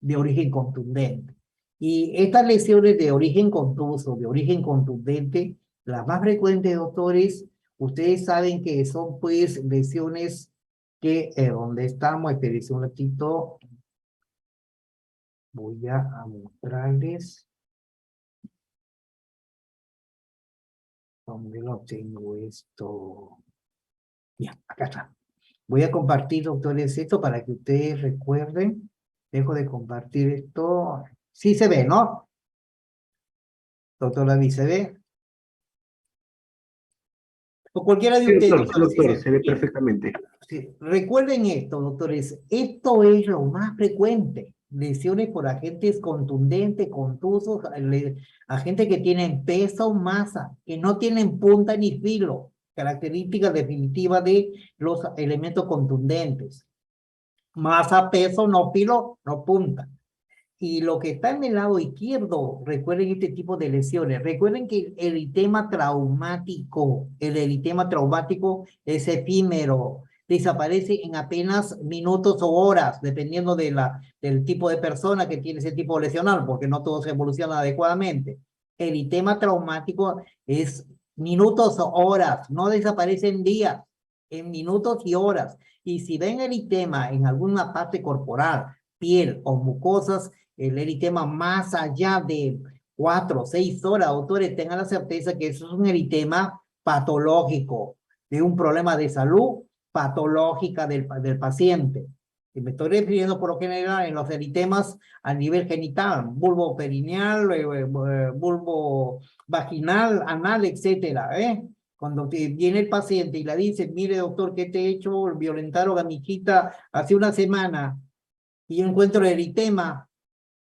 de origen contundente. Y estas lesiones de origen contuso, de origen contundente, las más frecuentes, doctores, ustedes saben que son pues lesiones que, donde estamos, espérense un ratito, voy a mostrarles, ¿dónde lo tengo esto? Ya, acá está. Voy a compartir, doctores, esto para que ustedes recuerden. Dejo de compartir esto. Sí se ve, ¿no? Doctor David, ¿se ve? O cualquiera de Sí, ustedes. doctor, sí, doctor, se ve Bien. perfectamente. Sí. Recuerden esto, doctores, esto es lo más frecuente. Lesiones por agentes contundentes, contusos, agentes que tienen peso, masa, que no tienen punta ni filo, características definitivas de los elementos contundentes. Masa, peso, no filo, no punta. Y lo que está en el lado izquierdo, recuerden este tipo de lesiones. Recuerden que el eritema traumático es efímero, desaparece en apenas minutos o horas, dependiendo del tipo de persona que tiene ese tipo de lesional, porque no todo se evoluciona adecuadamente. El eritema traumático es minutos o horas, no desaparece en días, en minutos y horas. Y si ven eritema en alguna parte corporal, piel o mucosas, el eritema más allá de 4 o 6 horas, autores, tengan la certeza que eso es un eritema patológico, de un problema de salud patológica del paciente. Y me estoy refiriendo por lo general en los eritemas a nivel genital, bulbo perineal, bulbo vaginal, anal, etcétera, Cuando viene el paciente y le dice, mire doctor, ¿qué te he hecho? Violentaron a mi hijita hace una semana y yo encuentro el eritema,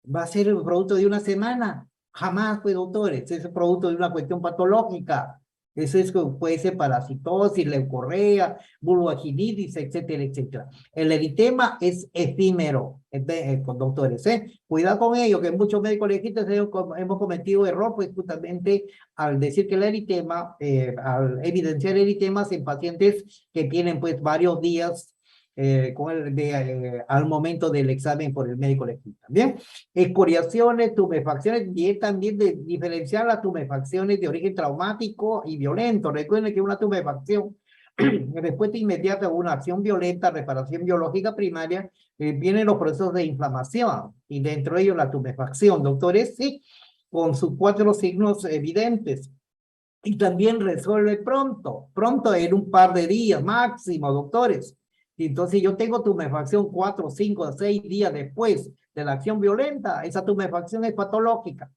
¿va a ser el producto de una semana? Jamás, pues, doctores. Es el producto de una cuestión patológica. Eso es que puede ser parasitosis, leucorrea, vulvovaginitis, etcétera, etcétera. El eritema es efímero, con doctores, Cuidado con ello, que muchos médicos legistas hemos cometido error, pues, justamente al decir que el eritema, al evidenciar eritemas en pacientes que tienen, pues, varios días al momento del examen por el médico legista. Bien, escoriaciones, tumefacciones, y también de diferenciar las tumefacciones de origen traumático y violento. Recuerden que una tumefacción Respuesta inmediata a una acción violenta, reparación biológica primaria, vienen los procesos de inflamación y dentro de ellos la tumefacción, doctores, sí, con sus 4 signos evidentes. Y también resuelve pronto en un par de días máximo, doctores. Y entonces yo tengo tumefacción 4, 5, 6 días después de la acción violenta, esa tumefacción es patológica,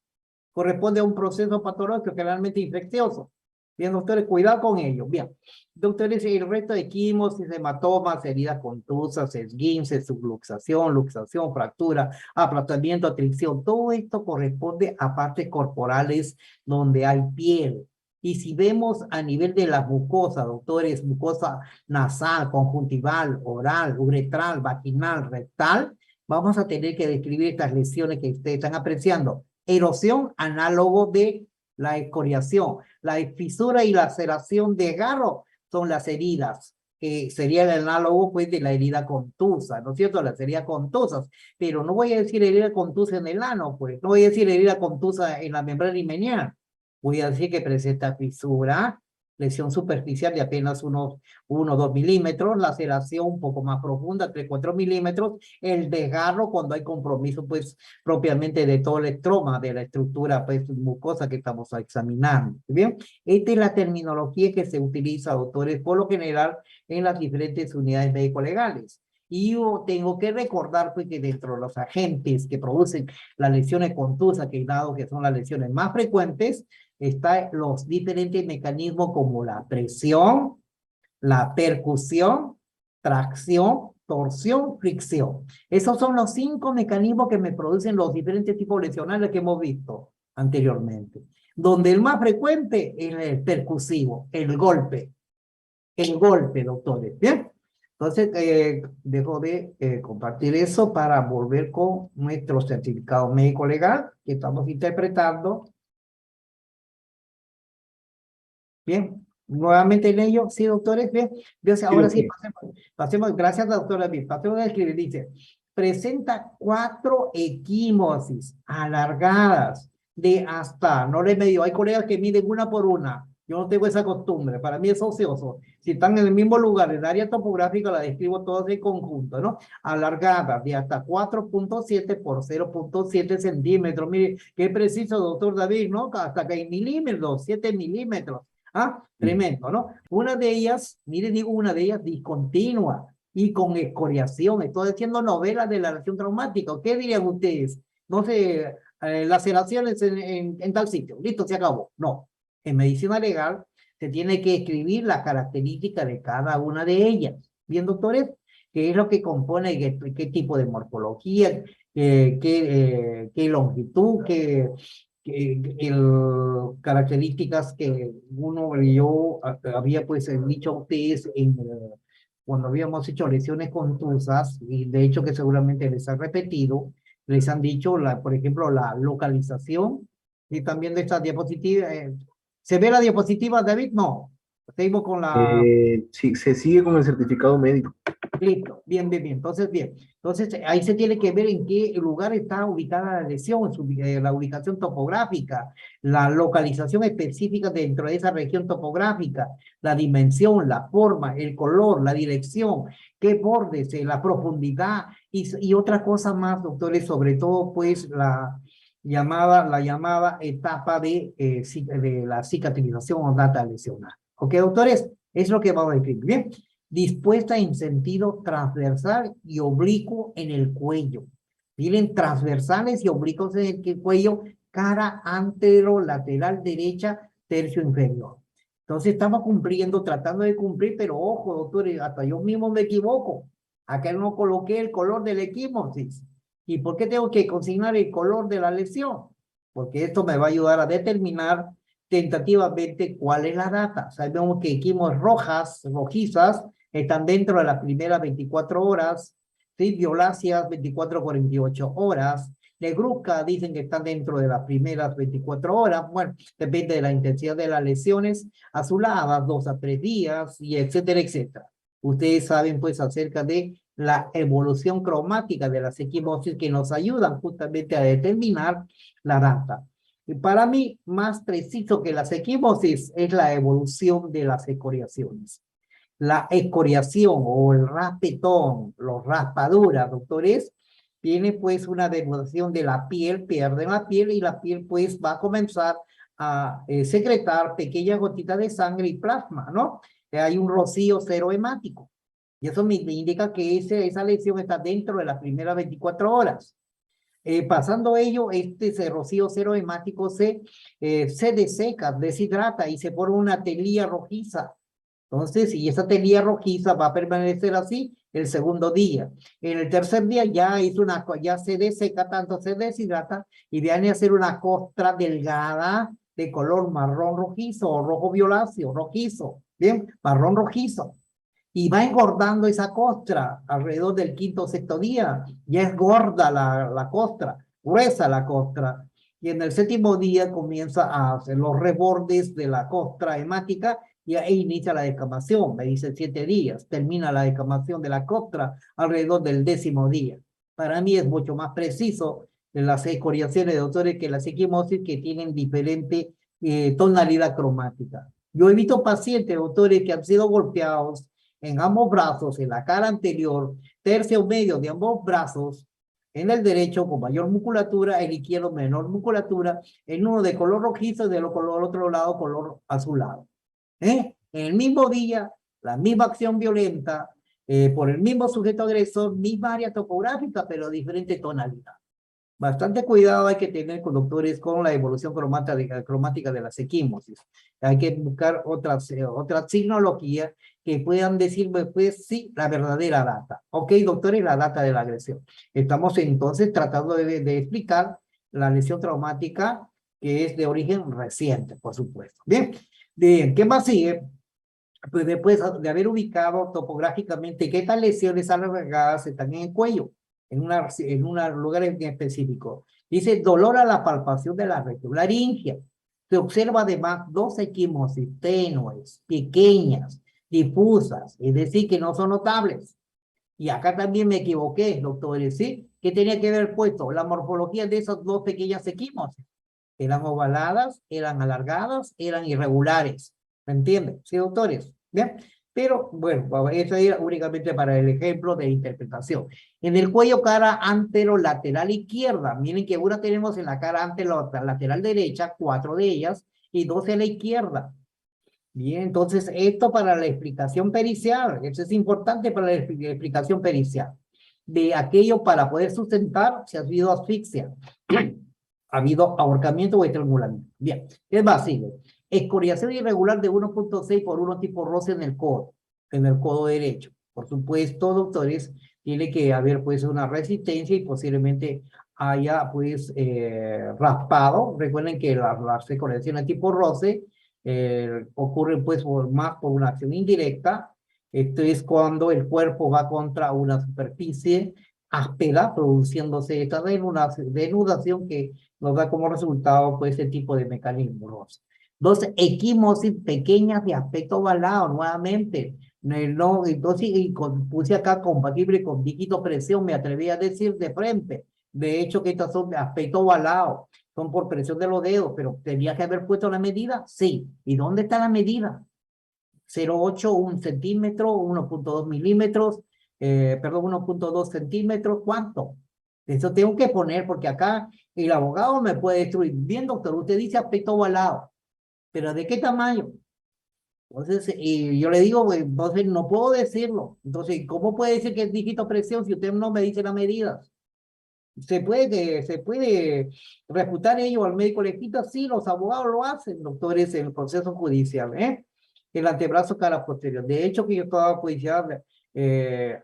corresponde a un proceso patológico generalmente infeccioso. Bien, doctores, cuidado con ello. Bien, doctores, el resto de quimos, hematomas, heridas contusas, esguinces, subluxación, luxación, fractura, aplastamiento, atricción, todo esto corresponde a partes corporales donde hay piel. Y si vemos a nivel de la mucosa, doctores, mucosa nasal, conjuntival, oral, uretral, vaginal, rectal, vamos a tener que describir estas lesiones que ustedes están apreciando. Erosión, análogo de la escoriación. La fisura y laceración de garro son las heridas, que sería el análogo pues de la herida contusa, ¿no es cierto? Las heridas contusas, pero no voy a decir herida contusa en el ano, pues, no voy a decir herida contusa en la membrana himenea, voy a decir que presenta fisura, lesión superficial de apenas 1 o 2 milímetros, laceración un poco más profunda, 3 o 4 milímetros, el desgarro cuando hay compromiso, pues, propiamente de todo el estroma, de la estructura, pues, mucosa que estamos examinando, ¿bien? Esta es la terminología que se utiliza, doctores, por lo general, en las diferentes unidades médico-legales. Y yo tengo que recordar, pues, que dentro de los agentes que producen las lesiones contusas, que dado que son las lesiones más frecuentes, están los diferentes mecanismos como la presión, la percusión, tracción, torsión, fricción. Esos son los 5 mecanismos que me producen los diferentes tipos lesionales que hemos visto anteriormente. Donde el más frecuente es el percusivo, el golpe, doctores, ¿bien? Entonces, dejo de compartir eso para volver con nuestro certificado médico legal que estamos interpretando. Bien, nuevamente en ello, sí, doctores, bien. Entonces, ahora sí, pasemos, gracias, doctora, bien, pasemos a escribir, dice, presenta 4 equimosis alargadas de hasta, no le medio, hay colegas que miden una por una, yo no tengo esa costumbre, para mí es ocioso, si están en el mismo lugar, en el área topográfica, la describo todas en conjunto, ¿no? Alargadas de hasta 4.7 por 0.7 centímetros, mire, qué preciso, doctor David, ¿no? Hasta que en milímetros, 7 milímetros. ¿Ah? Tremendo, ¿no? Una de ellas, mire, digo una de ellas discontinua y con escoriación. Estoy haciendo novelas de la lesión traumática. ¿Qué dirían ustedes? No sé, laceraciones en tal sitio. Listo, se acabó. No. En medicina legal se tiene que escribir la característica de cada una de ellas. Bien, doctores, ¿qué es lo que compone, qué tipo de morfología, qué longitud, qué características que yo había pues dicho a ustedes cuando habíamos hecho lesiones contusas, y de hecho que seguramente les han repetido, les han dicho, por ejemplo, la localización, y también de esta diapositiva. ¿Se ve la diapositiva, David? No. Seguimos con la... Sí, se sigue con el certificado médico. Listo, bien, bien, bien. Entonces, bien. Entonces, ahí se tiene que ver en qué lugar está ubicada la lesión, la ubicación topográfica, la localización específica dentro de esa región topográfica, la dimensión, la forma, el color, la dirección, qué bordes, la profundidad y otra cosa más, doctores, sobre todo, pues, la llamada etapa de la cicatrización o data lesional. ¿Ok, doctores? Es lo que vamos a escribir. Bien. Dispuesta en sentido transversal y oblicuo en el cuello. Miren, transversales y oblicuos en el cuello, cara anterolateral derecha, tercio inferior. Entonces estamos cumpliendo, tratando de cumplir, pero ojo, doctores, hasta yo mismo me equivoco. Acá no coloqué el color del equimosis. ¿Y por qué tengo que consignar el color de la lesión? Porque esto me va a ayudar a determinar tentativamente cuál es la data. Sabemos que equimos rojizas, están dentro de las primeras 24 horas, ¿sí? Violáceas 24 a 48 horas, negruzcas dicen que están dentro de las primeras 24 horas, bueno, depende de la intensidad de las lesiones, azuladas 2 a 3 días, y etcétera, etcétera. Ustedes saben pues acerca de la evolución cromática de las equimosis que nos ayudan justamente a determinar la data. Y para mí, más preciso que las equimosis es la evolución de las escoriaciones. La escoriación o el raspetón, los raspaduras, doctores, tiene pues una denudación de la piel, pierden la piel y la piel pues va a comenzar a secretar pequeñas gotitas de sangre y plasma, ¿no? Hay un rocío cero hemático. Y eso me indica que esa lesión está dentro de las primeras 24 horas. Pasando ello, ese rocío cero hemático se deseca, deshidrata y se pone una telilla rojiza. Entonces, y esa telilla rojiza va a permanecer así el segundo día. En el tercer día ya se deseca, tanto se deshidrata y viene a ser una costra delgada de color marrón rojizo o rojo violáceo, rojizo, bien, marrón rojizo. Y va engordando esa costra alrededor del quinto o sexto día. Ya es gorda la costra, gruesa la costra. Y en el séptimo día comienza a hacer los rebordes de la costra hemática y ahí inicia la descamación. Me dice 7 días. Termina la descamación de la costra alrededor del 10º día. Para mí es mucho más preciso en las escoriaciones de doctores que las equimosis que tienen diferente tonalidad cromática. Yo he visto pacientes, doctores, que han sido golpeados en ambos brazos, en la cara anterior, tercio medio de ambos brazos, en el derecho con mayor musculatura, el izquierdo menor musculatura, en uno de color rojizo y del otro lado color azulado. En el mismo día, la misma acción violenta, por el mismo sujeto agresor, misma área topográfica, pero diferente tonalidad. Bastante cuidado hay que tener, conductores, con la evolución cromática de las equimosis. Hay que buscar otras signologías que puedan decirme, pues, sí, la verdadera data. Ok, doctores, la data de la agresión. Estamos entonces tratando de explicar la lesión traumática que es de origen reciente, por supuesto. Bien, ¿qué más sigue? Pues después de haber ubicado topográficamente qué tal lesiones alargadas están en el cuello, en un lugar en específico. Dice, dolor a la palpación de la región laringia. Se observa además 2 equimosis tenues, pequeñas, difusas, es decir, que no son notables. Y acá también me equivoqué, doctores, ¿sí? ¿Qué tenía que haber puesto? La morfología de esas 2 pequeñas equimosis. Eran ovaladas, eran alargadas, eran irregulares. ¿Me entienden? ¿Sí, doctores? ¿Bien? Pero, bueno, eso era únicamente para el ejemplo de interpretación. En el cuello, cara anterolateral izquierda. Miren que una tenemos en la cara anterolateral derecha, 4 de ellas, y 2 en la izquierda. Bien, entonces, esto para la explicación pericial. Eso es importante para la explicación pericial. De aquello para poder sustentar si ha habido asfixia. Ha habido ahorcamiento o estrangulamiento. Bien, es básico. Escoriación irregular de 1.6 por 1 tipo roce en el codo derecho. Por supuesto, doctores, tiene que haber pues una resistencia y posiblemente haya pues raspado. Recuerden que las escoriaciones tipo roce ocurren pues más por una acción indirecta. Esto es cuando el cuerpo va contra una superficie áspera, produciéndose esta denudación que nos da como resultado pues ese tipo de mecanismo roce. 2 equimosis pequeñas de aspecto ovalado, nuevamente. No, entonces, puse acá compatible con dígito presión, me atreví a decir de frente. De hecho, que estas son de aspecto ovalado, son por presión de los dedos, pero ¿tenía que haber puesto la medida? Sí. ¿Y dónde está la medida? 0,8, 1 centímetro, 1.2 milímetros, perdón, 1.2 centímetros, ¿cuánto? Eso tengo que poner porque acá el abogado me puede destruir. Bien, doctor, usted dice aspecto ovalado, pero ¿de qué tamaño? Entonces, yo le digo, pues, entonces no puedo decirlo. Entonces, ¿cómo puede decir que es dígito presión si usted no me dice las medidas? Se puede refutar ello al médico le quita, sí, los abogados lo hacen, doctores, en el proceso judicial, el antebrazo cara posterior. De hecho, que yo estaba judicial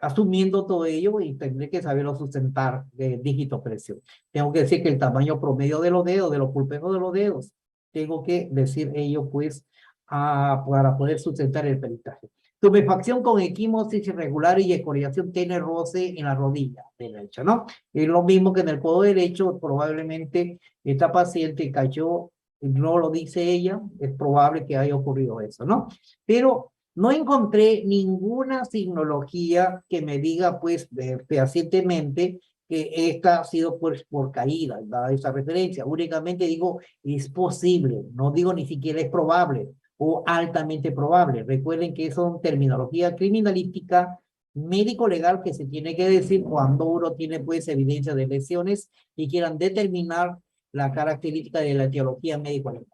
asumiendo todo ello y tendré que saberlo sustentar de dígito presión. Tengo que decir que el tamaño promedio de los dedos, de los pulpejos de los dedos, tengo que decir ello, pues, para poder sustentar el peritaje. Tumefacción con equimosis irregular y escoriación tiene roce en la rodilla derecha, ¿no? Es lo mismo que en el codo derecho, probablemente esta paciente cayó, no lo dice ella, es probable que haya ocurrido eso, ¿no? Pero no encontré ninguna signología que me diga, pues, fehacientemente que esta ha sido pues, por caída, dada esa referencia. Únicamente digo, es posible, no digo ni siquiera es probable. o altamente probable. Recuerden que son terminología criminalística, médico-legal que se tiene que decir cuando uno tiene pues evidencia de lesiones y quieran determinar la característica de la etiología médico-legal.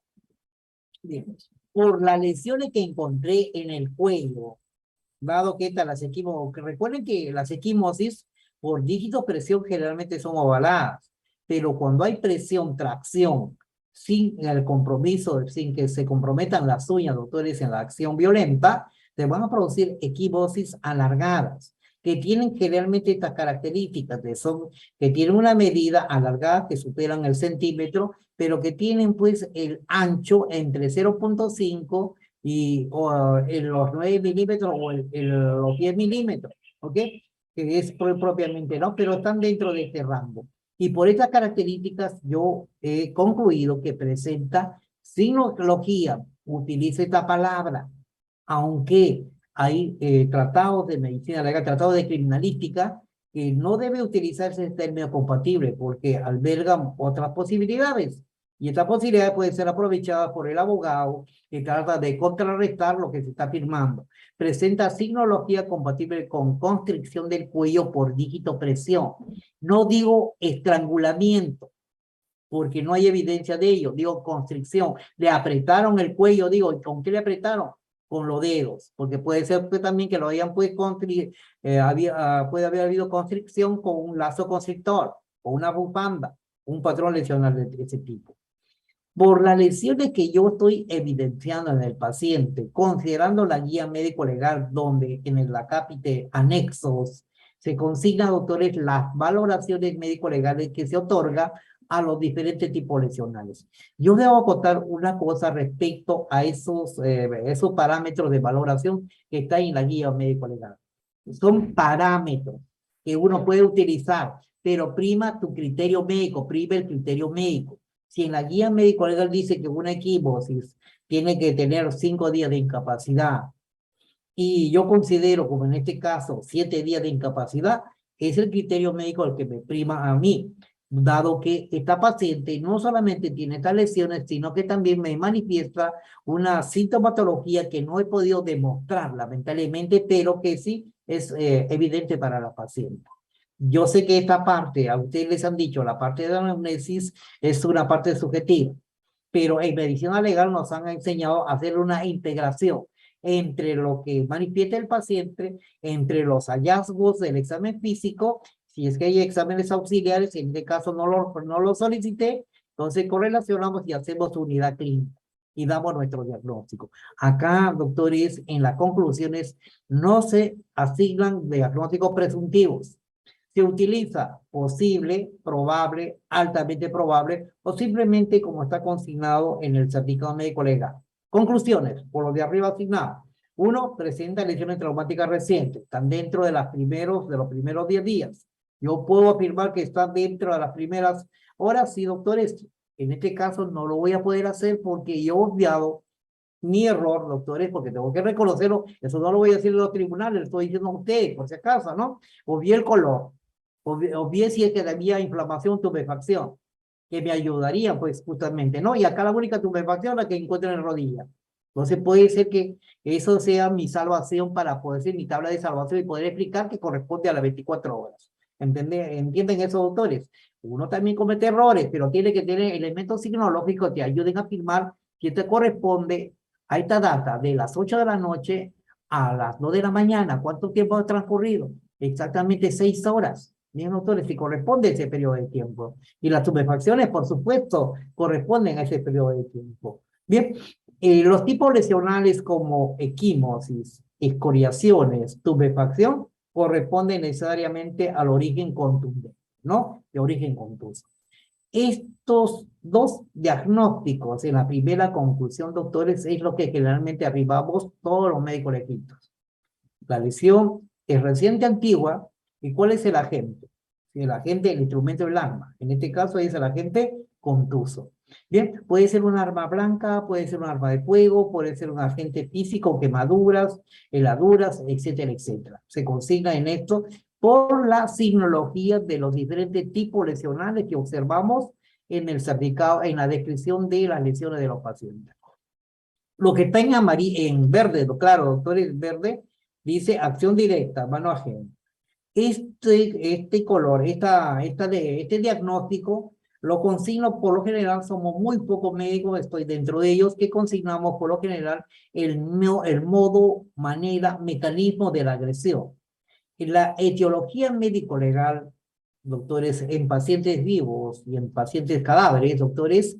Bien. Por las lesiones que encontré en el cuello, dado que estas las recuerden que las equimosis por dígito presión generalmente son ovaladas, pero cuando hay presión, tracción, sin el compromiso, sin que se comprometan las uñas, doctores, en la acción violenta, se van a producir equimosis alargadas, que tienen generalmente estas características, que tienen una medida alargada que superan el centímetro, pero que tienen pues el ancho entre 0.5 y en los 9 milímetros o los 10 milímetros, ¿ok? Que es propiamente, ¿no? Pero están dentro de este rango. Y por estas características yo he concluido que presenta sinología, utiliza esta palabra, aunque hay tratados de medicina legal, tratados de criminalística, que no debe utilizarse el término compatible porque albergan otras posibilidades. Y esta posibilidad puede ser aprovechada por el abogado que trata de contrarrestar lo que se está afirmando. Presenta signología compatible con constricción del cuello por dígito presión. No digo estrangulamiento, porque no hay evidencia de ello. Digo constricción. Le apretaron el cuello, digo, ¿con qué le apretaron? Con los dedos, porque puede ser que también que lo hayan pues puede haber habido constricción con un lazo constrictor, o una bufanda, un patrón lesional de ese tipo. Por las lesiones que yo estoy evidenciando en el paciente, considerando la guía médico-legal, donde en el acápite anexos se consigna, doctores, las valoraciones médico-legales que se otorga a los diferentes tipos lesionales. Yo debo acotar una cosa respecto a esos parámetros de valoración que están en la guía médico-legal. Son parámetros que uno puede utilizar, pero prima tu criterio médico, prima el criterio médico. Si en la guía médico-legal dice que una equimosis tiene que tener 5 días de incapacidad, y yo considero, como en este caso, 7 días de incapacidad, es el criterio médico el que me prima a mí, dado que esta paciente no solamente tiene estas lesiones, sino que también me manifiesta una sintomatología que no he podido demostrar, lamentablemente, pero que sí es evidente para la paciente. Yo sé que esta parte, a ustedes les han dicho, la parte de la anamnesis es una parte subjetiva, pero en medicina legal nos han enseñado a hacer una integración entre lo que manifiesta el paciente, entre los hallazgos del examen físico, si es que hay exámenes auxiliares, en este caso no lo solicité, entonces correlacionamos y hacemos unidad clínica y damos nuestro diagnóstico. Acá, doctores, en las conclusiones no se asignan diagnósticos presuntivos. Se utiliza posible, probable, altamente probable o simplemente como está consignado en el certificado médico legal. Conclusiones, por lo de arriba asignado. 1, presenta lesiones traumáticas recientes. Están dentro de los primeros 10 días. Yo puedo afirmar que están dentro de las primeras horas. Sí, doctores, en este caso no lo voy a poder hacer porque yo he obviado mi error, doctores, porque tengo que reconocerlo. Eso no lo voy a decir en los tribunales, lo estoy diciendo a ustedes, por si acaso, ¿no? Obvié el color. Obvié si es que había inflamación, tumefacción, que me ayudaría, pues, justamente, ¿no? Y acá la única tumefacción es la que encuentro en la rodilla. Entonces puede ser que eso sea mi salvación para poder ser mi tabla de salvación y poder explicar que corresponde a las 24 horas. ¿Entienden eso, doctores? Uno también comete errores, pero tiene que tener elementos signológicos que te ayuden a afirmar que te corresponde a esta data de las 8 de la noche a las 2 de la mañana. ¿Cuánto tiempo ha transcurrido? Exactamente 6 horas. Bien, doctores, si corresponde a ese periodo de tiempo. Y las tumefacciones, por supuesto, corresponden a ese periodo de tiempo. Bien, los tipos lesionales como equimosis, escoriaciones, tumefacción, corresponden necesariamente al origen contundente, ¿no? De origen contuso. Estos dos diagnósticos en la primera conclusión, doctores, es lo que generalmente arribamos todos los médicos legistas. La lesión es reciente, antigua, ¿y cuál es el agente? El agente, el instrumento del arma. En este caso es el agente contuso. Bien, puede ser un arma blanca, puede ser un arma de fuego, puede ser un agente físico, quemaduras, heladuras, etcétera, etcétera. Se consigna en esto por la signología de los diferentes tipos lesionales que observamos en el certificado, en la descripción de las lesiones de los pacientes. Lo que está en amarillo, en verde, claro, doctor, en verde, dice acción directa, mano ajena. Este color, este diagnóstico, lo consigno por lo general, somos muy pocos médicos, estoy dentro de ellos, que consignamos por lo general el modo, manera, mecanismo de la agresión. La etiología médico-legal, doctores, en pacientes vivos y en pacientes cadáveres, doctores,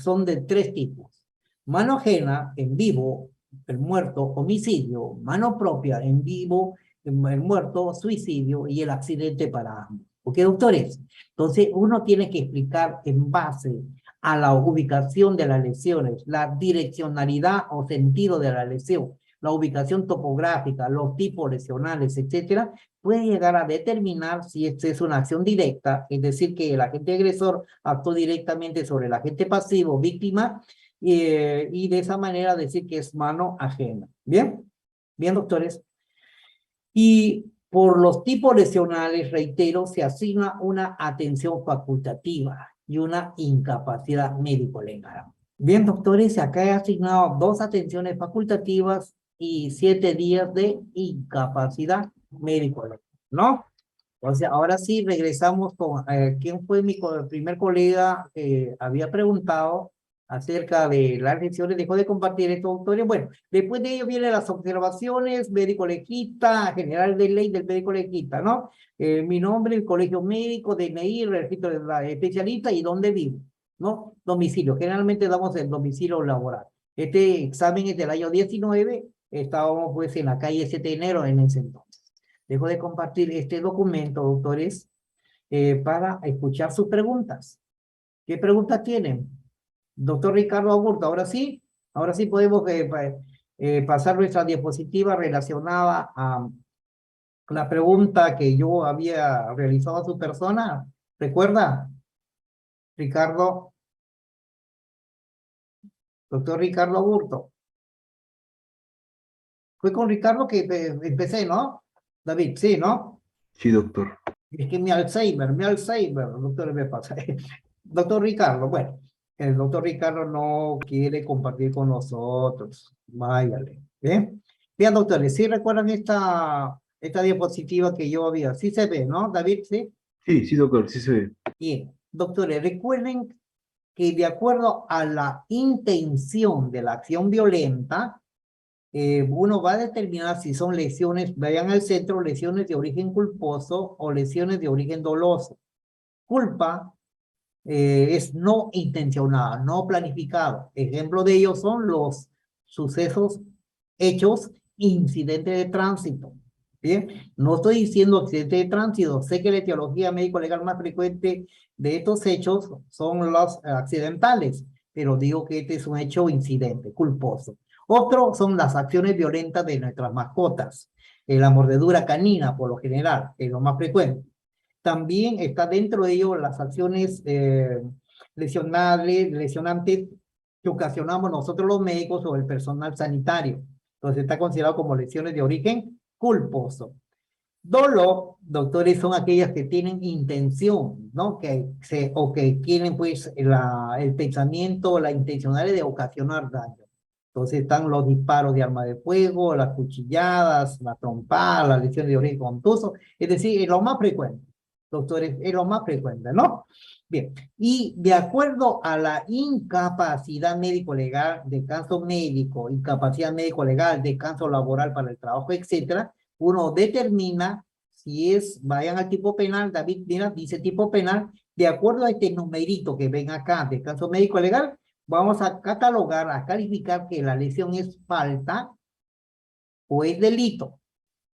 son de 3 tipos. Mano ajena, en vivo, el muerto, homicidio. Mano propia, en vivo, el muerto, suicidio, y el accidente para ambos. ¿Ok, doctores? Entonces, uno tiene que explicar en base a la ubicación de las lesiones, la direccionalidad o sentido de la lesión, la ubicación topográfica, los tipos lesionales, etcétera, puede llegar a determinar si esta es una acción directa, es decir, que el agente agresor actuó directamente sobre el agente pasivo, víctima, y de esa manera decir que es mano ajena. ¿Bien? Bien, doctores. Y por los tipos lesionales, reitero, se asigna una atención facultativa y una incapacidad médico-legal. Bien, doctores, acá he asignado 2 atenciones facultativas y 7 días de incapacidad médico-legal, ¿no? Entonces, ahora sí, regresamos con quién fue mi primer colega que había preguntado acerca de las lesiones. Dejó de compartir estos autores. Bueno, después de ello vienen las observaciones, médico legista, general de ley del médico legista, ¿no? Mi nombre, el colegio médico, DNI, el registro de la especialista y dónde vivo, ¿no? Domicilio. Generalmente damos el domicilio laboral. Este examen es del año 19, estábamos pues en la calle 7 de enero en ese entonces. Dejo de compartir este documento, doctores, para escuchar sus preguntas. ¿Qué preguntas tienen? Doctor Ricardo Aburto, ahora sí podemos pasar nuestra diapositiva relacionada a la pregunta que yo había realizado a su persona. ¿Recuerda? Ricardo. Doctor Ricardo Aburto. Fue con Ricardo que empecé, ¿no? David, sí, ¿no? Sí, doctor. Es que mi Alzheimer, doctor, me pasa. Doctor Ricardo, bueno, el doctor Ricardo no quiere compartir con nosotros. Váyale. ¿Bien? Bien, doctores, ¿sí recuerdan esta diapositiva que yo había? Sí se ve, ¿no, David? Sí. Sí, sí, doctor, sí se ve. Bien, doctores, recuerden que de acuerdo a la intención de la acción violenta, uno va a determinar si son lesiones, vayan al centro, lesiones de origen culposo o lesiones de origen doloso. Culpa es no intencionada, no planificado. Ejemplo de ello son los sucesos, hechos, incidentes de tránsito. Bien, no estoy diciendo accidente de tránsito, sé que la etiología médico-legal más frecuente de estos hechos son los accidentales, pero digo que este es un hecho incidente, culposo. Otro son las acciones violentas de nuestras mascotas, la mordedura canina por lo general, es lo más frecuente. También está dentro de ello las acciones lesionantes que ocasionamos nosotros los médicos o el personal sanitario. Entonces está considerado como lesiones de origen culposo. Dolo, doctores, son aquellas que tienen intención, ¿no? O que tienen pues el pensamiento, la intencionalidad de ocasionar daño. Entonces están los disparos de arma de fuego, las cuchilladas, la trompada, las lesiones de origen contuso, es decir, es lo más frecuente, doctores, es lo más frecuente, ¿no? Bien, y de acuerdo a la incapacidad médico-legal, descanso médico, incapacidad médico-legal, descanso laboral para el trabajo, etcétera, uno determina si vayan al tipo penal. David, mira, dice tipo penal, de acuerdo a este numerito que ven acá, descanso médico-legal, vamos a catalogar, a calificar que la lesión es falta o es delito.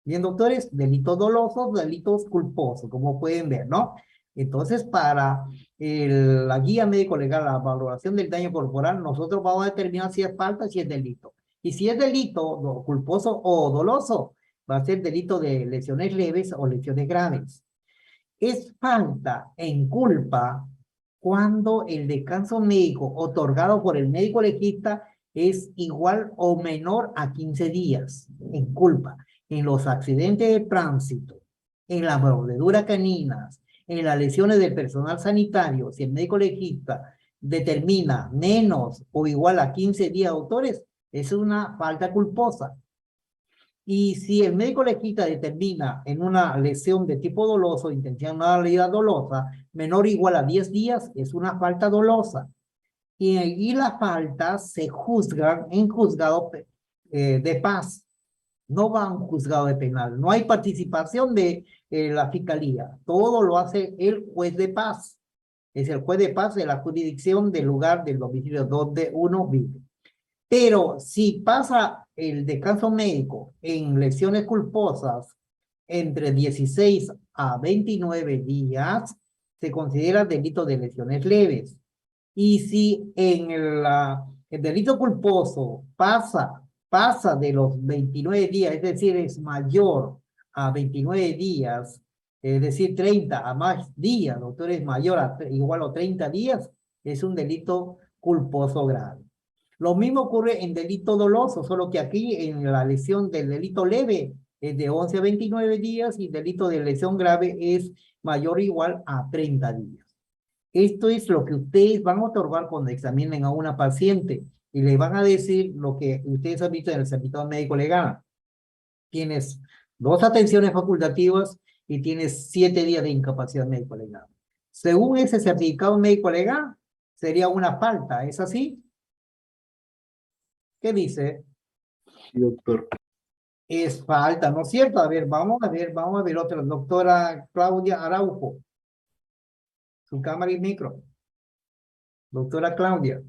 Bien, doctores, delitos dolosos, delitos culposos, como pueden ver, ¿no? Entonces, para la guía médico-legal, la valoración del daño corporal, nosotros vamos a determinar si es falta, si es delito. Y si es delito culposo o doloso, va a ser delito de lesiones leves o lesiones graves. Es falta en culpa cuando el descanso médico otorgado por el médico legista es igual o menor a 15 días en culpa. En los accidentes de tránsito, en las mordeduras caninas, en las lesiones del personal sanitario, si el médico legista determina menos o igual a 15 días, doctores, es una falta culposa. Y si el médico legista determina en una lesión de tipo doloso, intencionalidad dolosa, menor o igual a 10 días, es una falta dolosa. Y las faltas se juzgan en juzgado de paz. No va a un juzgado de penal. No hay participación de la fiscalía. Todo lo hace el juez de paz. Es el juez de paz de la jurisdicción del lugar del domicilio donde uno vive. Pero si pasa el descanso médico en lesiones culposas entre 16 a 29 días, se considera delito de lesiones leves. Y si en el delito culposo pasa de los 29 días, es decir, es mayor a 29 días, es decir, 30 a más días, doctor, es mayor a igual a 30 días, es un delito culposo grave. Lo mismo ocurre en delito doloso, solo que aquí en la lesión del delito leve es de 11 a 29 días y delito de lesión grave es mayor o igual a 30 días. Esto es lo que ustedes van a otorgar cuando examinen a una paciente y le van a decir lo que ustedes han visto en el certificado médico legal. Tienes 2 atenciones facultativas y tienes 7 días de incapacidad médico legal. Según ese certificado médico legal, sería una falta, ¿es así? ¿Qué dice? Sí, doctor. Es falta, ¿no es cierto? A ver, vamos a ver otra. Doctora Claudia Araujo. Su cámara y micro. Doctora Claudia.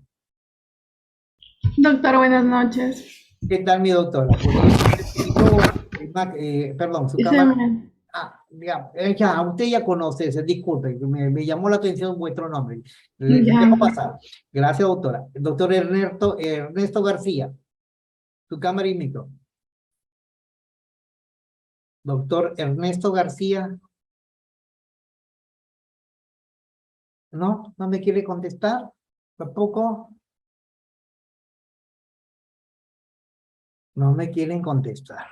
Doctor, buenas noches. ¿Qué tal, mi doctora? Perdón, su Sí, cámara. me- Digamos, usted ya conoce, disculpe, me llamó la atención vuestro nombre. Ya. Dejo pasar. Gracias, doctora. Doctor Ernesto García. Su cámara y micro. Doctor Ernesto García. ¿No? ¿No me quiere contestar? ¿Tampoco? No me quieren contestar.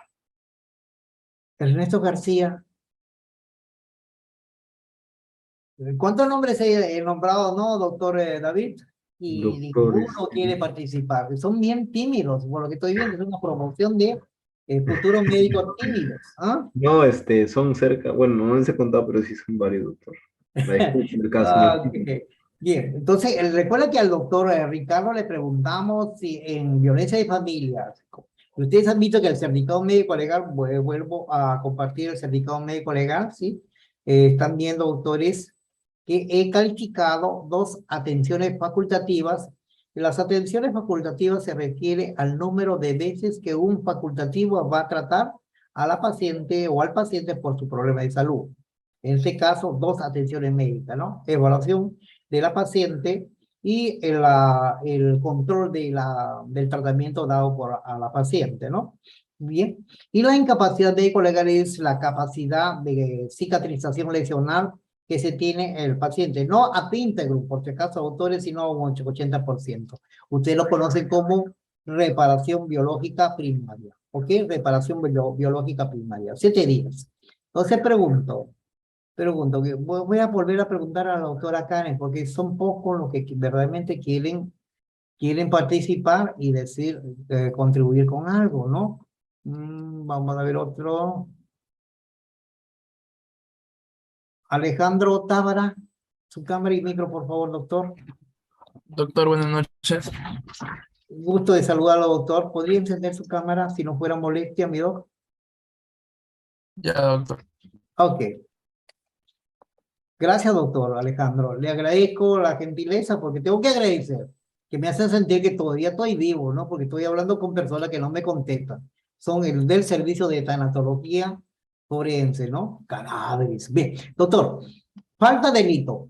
Ernesto García. ¿Cuántos nombres he nombrado, no, doctor David? Y Doctores. ninguno quiere participar. Son bien tímidos, por lo que estoy viendo. Es una promoción de futuros médicos tímidos. ¿Ah? No, son cerca, bueno, no les he contado, pero sí son varios, doctor. El caso no. Ok. Bien, entonces recuerda que al doctor Ricardo le preguntamos si en violencia de familia, ustedes han visto que el certificado médico legal, vuelvo a compartir el certificado médico legal, ¿sí? Están viendo, doctores, que he calificado 2 atenciones facultativas. Las atenciones facultativas se refiere al número de veces que un facultativo va a tratar a la paciente o al paciente por su problema de salud. En este caso, 2 atenciones médicas, ¿no? Evaluación de la paciente y el control del tratamiento dado a la paciente, ¿no? Bien. Y la incapacidad médico-legal es la capacidad de cicatrización lesional que se tiene el paciente, no a íntegro, por si acaso autores, sino a un 80%. Ustedes lo conocen como reparación biológica primaria, ¿ok? Reparación biológica primaria, 7 días. Entonces pregunto, voy a volver a preguntar a la doctora Karen, porque son pocos los que verdaderamente quieren participar y decir, contribuir con algo, ¿no? Vamos a ver otro. Alejandro Tábara, su cámara y micro, por favor, doctor. Doctor, buenas noches. Gusto de saludarlo, doctor. ¿Podría encender su cámara si no fuera molestia, mi doc? Ya, doctor. Ok. Gracias, doctor Alejandro. Le agradezco la gentileza porque tengo que agradecer que me hacen sentir que todavía estoy vivo, ¿no? Porque estoy hablando con personas que no me contestan. Son el del servicio de tanatología forense, ¿no? Cadáveres. Bien, doctor, falta delito.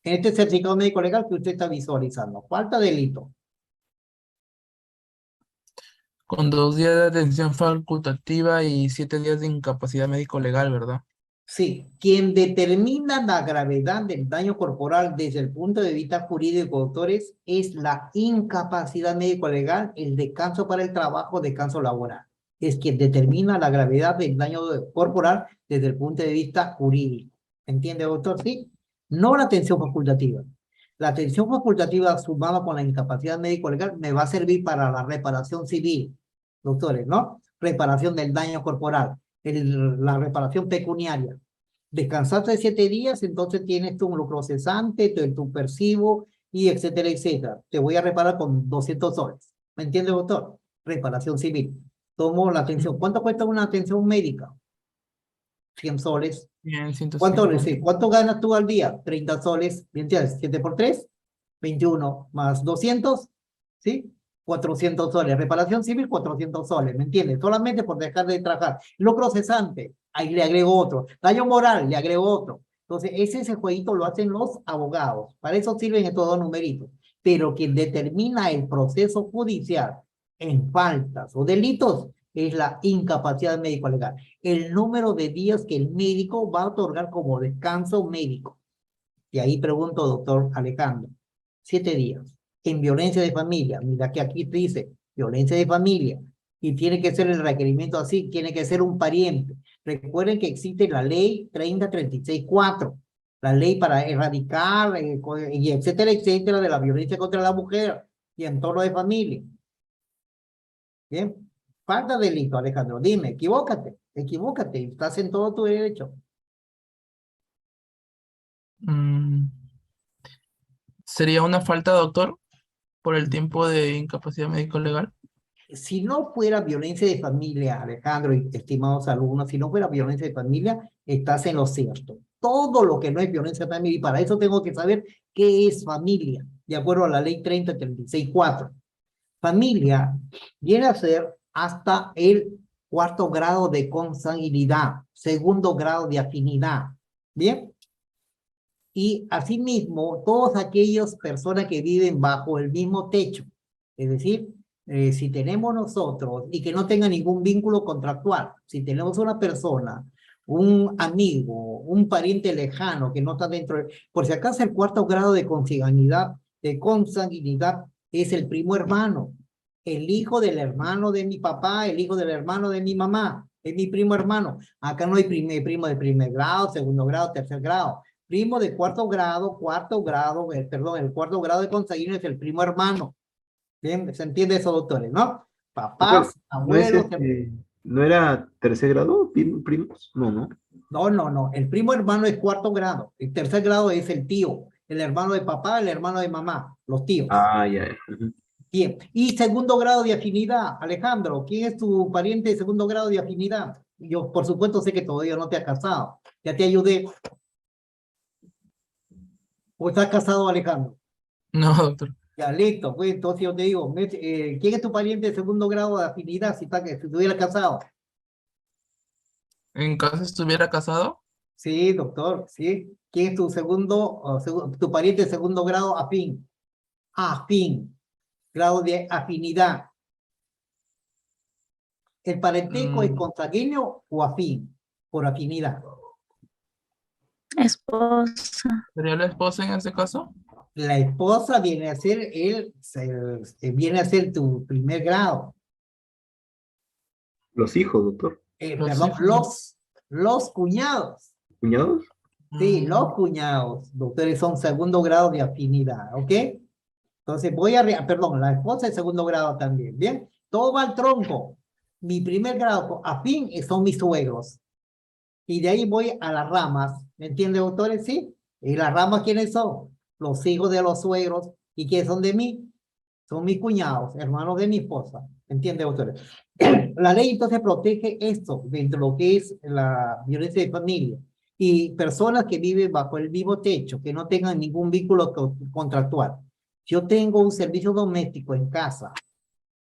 En este certificado médico legal que usted está visualizando. Falta delito. Con 2 días de atención facultativa y 7 días de incapacidad médico-legal, ¿verdad? Sí, quien determina la gravedad del daño corporal desde el punto de vista jurídico, doctores, es la incapacidad médico-legal, el descanso para el trabajo, descanso laboral. Es quien determina la gravedad del daño corporal desde el punto de vista jurídico. ¿Entiende, doctor? Sí. no la atención facultativa. La atención facultativa sumada con la incapacidad médico-legal me va a servir para la reparación civil, doctores, ¿no? Reparación del daño corporal, la reparación pecuniaria. Descansaste 7 días, entonces tienes tu lucro cesante, tu percibo, y etcétera, etcétera. Te voy a reparar con 200 soles. ¿Me entiende, doctor? Reparación civil. Tomo la atención. ¿Cuánto cuesta una atención médica? 100 soles. Bien, ¿Cuánto, 150. sí, ¿cuánto ganas tú al día? 30 soles. ¿Me entiendes? 7 por 3, 21 más 200, ¿sí? 400 soles. Reparación civil, 400 soles. ¿Me entiendes? Solamente por dejar de trabajar. Lucro cesante, ahí le agrego otro. Daño moral, le agrego otro. Entonces, ese jueguito lo hacen los abogados. Para eso sirven estos dos numeritos. Pero quien determina el proceso judicial en faltas o delitos es la incapacidad médico-legal. El número de días que el médico va a otorgar como descanso médico. Y ahí pregunto, doctor Alejandro, 7 días. En violencia de familia, mira que aquí te dice violencia de familia, y tiene que ser el requerimiento así, tiene que ser un pariente. Recuerden que existe la ley 3036-4, la ley para erradicar y etcétera, etcétera, de la violencia contra la mujer y entorno de familia. Bien, falta delito, Alejandro, dime, equivócate, estás en todo tu derecho. ¿Sería una falta, doctor, por el tiempo de incapacidad médico-legal? Si no fuera violencia de familia, Alejandro y estimados alumnos, si no fuera violencia de familia, estás en lo cierto. Todo lo que no es violencia de familia, y para eso tengo que saber qué es familia, de acuerdo a la ley 3036-4. Familia viene a ser hasta el 4º grado de consanguinidad, 2º grado de afinidad. ¿Bien? Y asimismo, todas aquellas personas que viven bajo el mismo techo, es decir, si tenemos nosotros, y que no tenga ningún vínculo contractual, si tenemos una persona, un amigo, un pariente lejano que no está dentro, por si acaso el 4º grado de consanguinidad es el primo hermano, el hijo del hermano de mi papá, el hijo del hermano de mi mamá, es mi primo hermano. Acá no hay primo de primer grado, 2º grado, 3er grado. Primo de 4º grado, el 4º grado de consanguíneo es el primo hermano. Bien, ¿se entiende eso, doctores, no? Papás, abuelos. ¿No era 3er grado, primos? No. No. El primo hermano es 4º grado. El 3er grado es el tío, el hermano de papá, el hermano de mamá, los tíos. Ah, ya. Bien. Y 2º grado de afinidad, Alejandro, ¿quién es tu pariente de 2º grado de afinidad? Yo, por supuesto, sé que todavía no te has casado. Ya te ayudé. ¿O estás casado, Alejandro? No, doctor. Ya, listo, pues entonces yo te digo, ¿quién es tu pariente de 2º grado de afinidad si estuviera casado? ¿En caso estuviera casado? Sí, doctor, sí. ¿Quién es tu tu pariente de 2º grado afín? Afín, grado de afinidad. ¿El parentesco es consanguíneo o afín? Por afinidad. Esposa. ¿Sería la esposa en ese caso? La esposa viene a ser viene a ser tu primer grado. Los hijos, doctor. Perdón, los cuñados. ¿Cuñados? Sí, los cuñados, doctores, son 2º grado de afinidad, ¿ok? Entonces perdón, la esposa es 2º grado también, ¿bien? Todo va al tronco. Mi primer grado afín son mis suegros. Y de ahí voy a las ramas, ¿me entiende, doctores? Sí. ¿Y las ramas quiénes son? Los hijos de los suegros. ¿Y quiénes son de mí? Son mis cuñados, hermanos de mi esposa. ¿Entiende, doctores? La ley entonces protege esto dentro de lo que es la violencia de familia. Y personas que viven bajo el mismo techo, que no tengan ningún vínculo contractual. Yo tengo un servicio doméstico en casa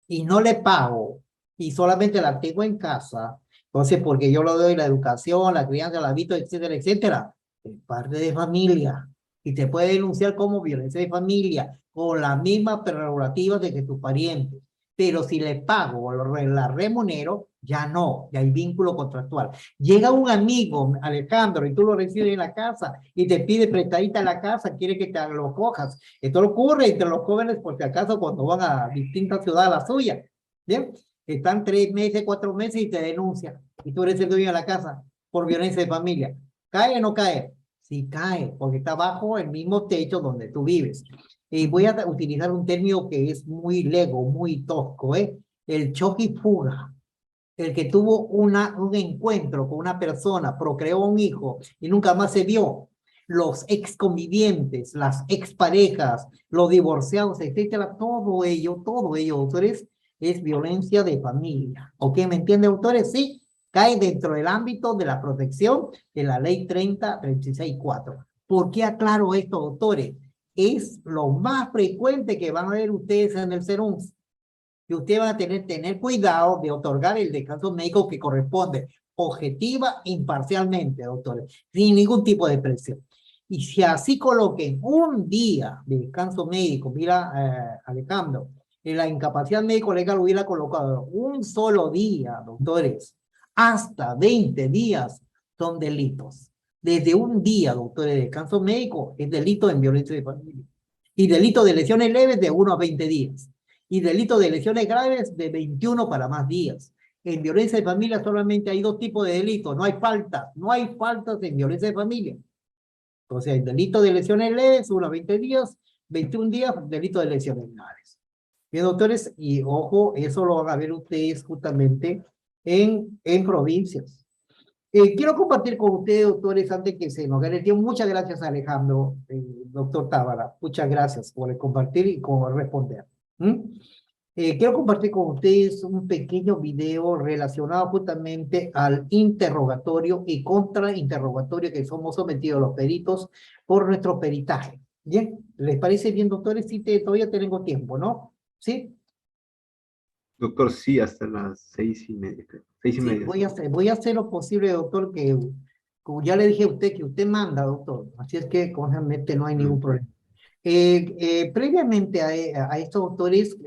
y no le pago y solamente la tengo en casa, entonces porque yo le doy la educación, la crianza, la visto, etcétera, etcétera, es parte de familia y te puede denunciar como violencia de familia con la misma prerrogativa de que tu pariente. Pero si le pago o la remunero, ya no, ya hay vínculo contractual. Llega un amigo, Alejandro, y tú lo recibes en la casa y te pide prestadita la casa, quiere que te lo cojas. Esto ocurre entre los jóvenes porque acaso cuando van a distintas ciudades a la suya, ¿bien? Están 3 meses, 4 meses y te denuncian. Y tú eres el dueño de la casa por violencia de familia. ¿Cae o no cae? Sí cae, porque está bajo el mismo techo donde tú vives. Y voy a utilizar un término que es muy lego, muy tosco, ¿eh? El choque y fuga. El que tuvo un encuentro con una persona, procreó un hijo y nunca más se vio. Los ex convivientes, las exparejas, los divorciados, etcétera, todo ello, autores, es violencia de familia. ¿Ok? ¿Me entiende, autores? Sí, cae dentro del ámbito de la protección de la ley 3036-4. ¿Por qué aclaro esto, autores? Es lo más frecuente que van a ver ustedes en el CERUNS. Y ustedes van a tener cuidado de otorgar el descanso médico que corresponde, objetiva, imparcialmente, doctores, sin ningún tipo de presión. Y si así coloquen un día de descanso médico, mira, Alejandro, en la incapacidad médico legal hubiera colocado un solo día, doctores, hasta 20 días son delitos. Desde un día, doctores, de descanso médico es delito en violencia de familia. Y delito de lesiones leves de 1 a 20 días. Y delito de lesiones graves de 21 para más días. En violencia de familia solamente hay 2 tipos de delitos, no hay faltas en violencia de familia. O sea, el delito de lesiones leves, 1 a 20 días, 21 días, delito de lesiones graves. Bien, doctores, y ojo, eso lo van a ver ustedes justamente en provincias. Quiero compartir con ustedes, doctores, antes que se nos gane el tiempo. Muchas gracias, Alejandro, doctor Tábara. Muchas gracias por el compartir y por responder. Quiero compartir con ustedes un pequeño video relacionado justamente al interrogatorio y contrainterrogatorio que somos sometidos los peritos por nuestro peritaje. ¿Bien? ¿Les parece bien, doctores? Sí, todavía tengo tiempo, ¿no? ¿Sí? Doctor, sí, hasta las 6:30, creo. 6:30. Voy a hacer lo posible, doctor, que como ya le dije a usted, que usted manda, doctor. Así es que, obviamente, no hay ningún problema. Previamente a estos doctores,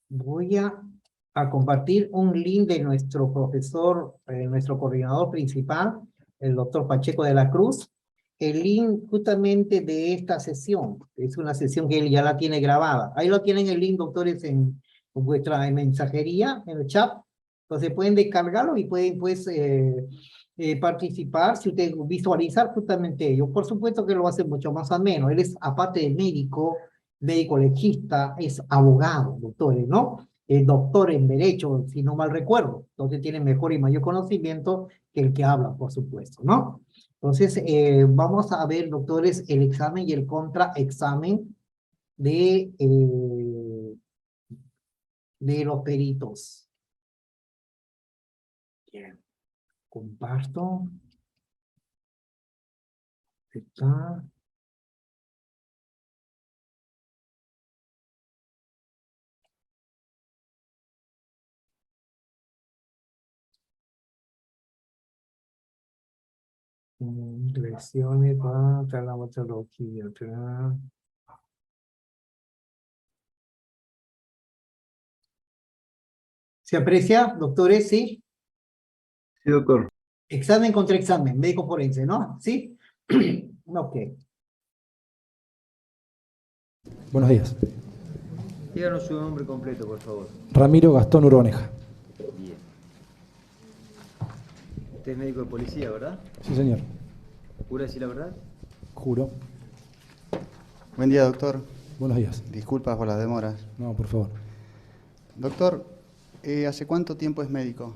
voy a compartir un link de nuestro profesor, nuestro coordinador principal, el doctor Pacheco de la Cruz, el link justamente de esta sesión. Es una sesión que él ya la tiene grabada. Ahí lo tienen el link, doctores, en vuestra mensajería, en el chat. Entonces pueden descargarlo y pueden, pues, participar, si ustedes visualizar justamente ello. Por supuesto que lo hace mucho más ameno. Él es, aparte de médico legista, es abogado, doctores, ¿no? Es doctor en Derecho, si no mal recuerdo. Entonces tiene mejor y mayor conocimiento que el que habla, por supuesto, ¿no? Entonces, vamos a ver, doctores, el examen y el contraexamen de los peritos. Bien. Comparto. Está. Lesiones para la patología. ¿Se aprecia, doctores? Sí. Sí, doctor. Examen contra examen, médico forense, ¿no? ¿Sí? Ok. Buenos días. Díganos su nombre completo, por favor. Ramiro Gastón Urbaneja. Bien. Usted es médico de policía, ¿verdad? Sí, señor. ¿Jura decir la verdad? Juro. Buen día, doctor. Buenos días. Disculpas por las demoras. No, por favor. Doctor, ¿hace cuánto tiempo es médico?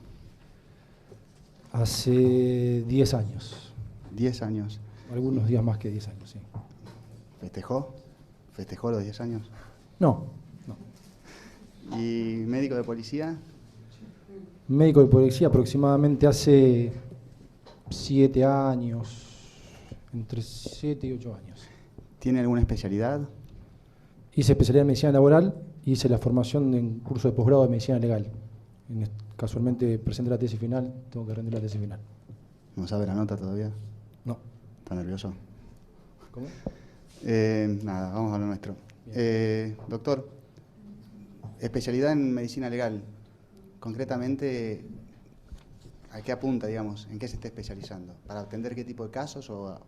Hace 10 años. 10 años. Algunos días más que 10 años, sí. ¿Festejó? ¿Festejó los 10 años? No, no. ¿Y médico de policía? Médico de policía aproximadamente hace 7 años, entre 7 y 8 años. ¿Tiene alguna especialidad? Hice especialidad en medicina laboral y hice la formación en curso de posgrado de medicina legal. Casualmente presenté la tesis final, tengo que rendir la tesis final. ¿No sabe la nota todavía? No. ¿Está nervioso? ¿Cómo? Nada, vamos a lo nuestro. Doctor, especialidad en medicina legal. Concretamente, ¿a qué apunta, digamos? ¿En qué se está especializando? ¿Para atender qué tipo de casos o...?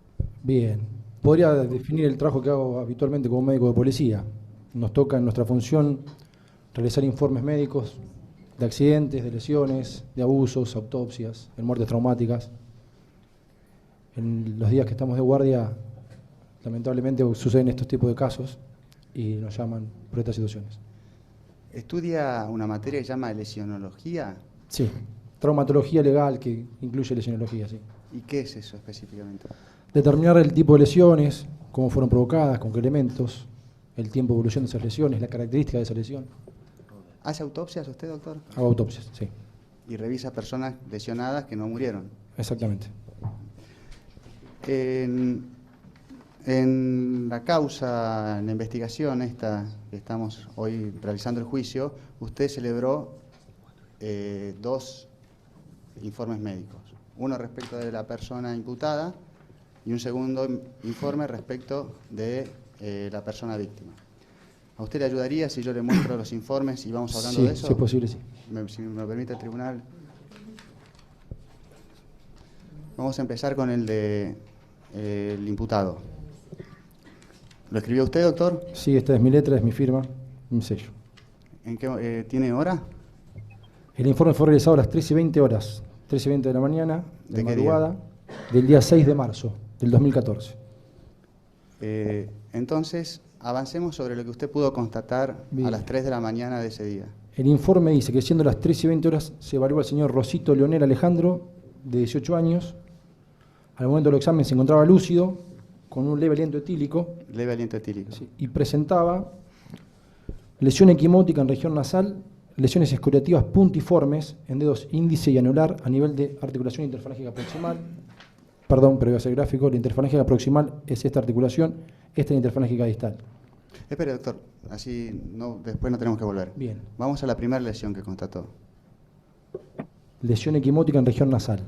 Bien. Podría definir el trabajo que hago habitualmente como médico de policía. Nos toca en nuestra función realizar informes médicos de accidentes, de lesiones, de abusos, autopsias, de muertes traumáticas. En los días que estamos de guardia, lamentablemente suceden estos tipos de casos y nos llaman por estas situaciones. ¿Estudia una materia que se llama lesionología? Sí, traumatología legal que incluye lesionología, sí. ¿Y qué es eso específicamente? Determinar el tipo de lesiones, cómo fueron provocadas, con qué elementos, el tiempo de evolución de esas lesiones, la característica de esa lesión. ¿Hace autopsias usted, doctor? Hago autopsias, sí. Y revisa personas lesionadas que no murieron. Exactamente. En la causa, en la investigación esta que estamos hoy realizando el juicio, usted celebró 2 informes médicos. Uno respecto de la persona imputada y un segundo informe respecto de la persona víctima. ¿A usted le ayudaría si yo le muestro los informes y vamos hablando Sí, de eso? si es posible, sí. Si me lo permite el tribunal. Vamos a empezar con el de el imputado. ¿Lo escribió usted, doctor? Sí, esta es mi letra, es mi firma, mi sello. ¿En qué tiene hora? El informe fue realizado a las 13:20 horas, 13:20 de la mañana, ¿De de qué madrugada, del día 6 de marzo del 2014. Entonces, avancemos sobre lo que usted pudo constatar Bien. a las 3 de la mañana de ese día. El informe dice que siendo las 13:20 horas se evaluó al señor Rosito Leonel Alejandro, de 18 años. Al momento del examen se encontraba lúcido, con un leve aliento etílico. Leve aliento etílico. Sí, y presentaba lesión equimótica en región nasal, lesiones escoriativas puntiformes en dedos índice y anular a nivel de articulación interfalángica proximal. Perdón, pero iba a ser gráfico. La interfalángica proximal es esta articulación, esta es la interfalángica distal. Espere, doctor, así después no tenemos que volver. Bien. Vamos a la primera lesión que constató. Lesión equimótica en región nasal.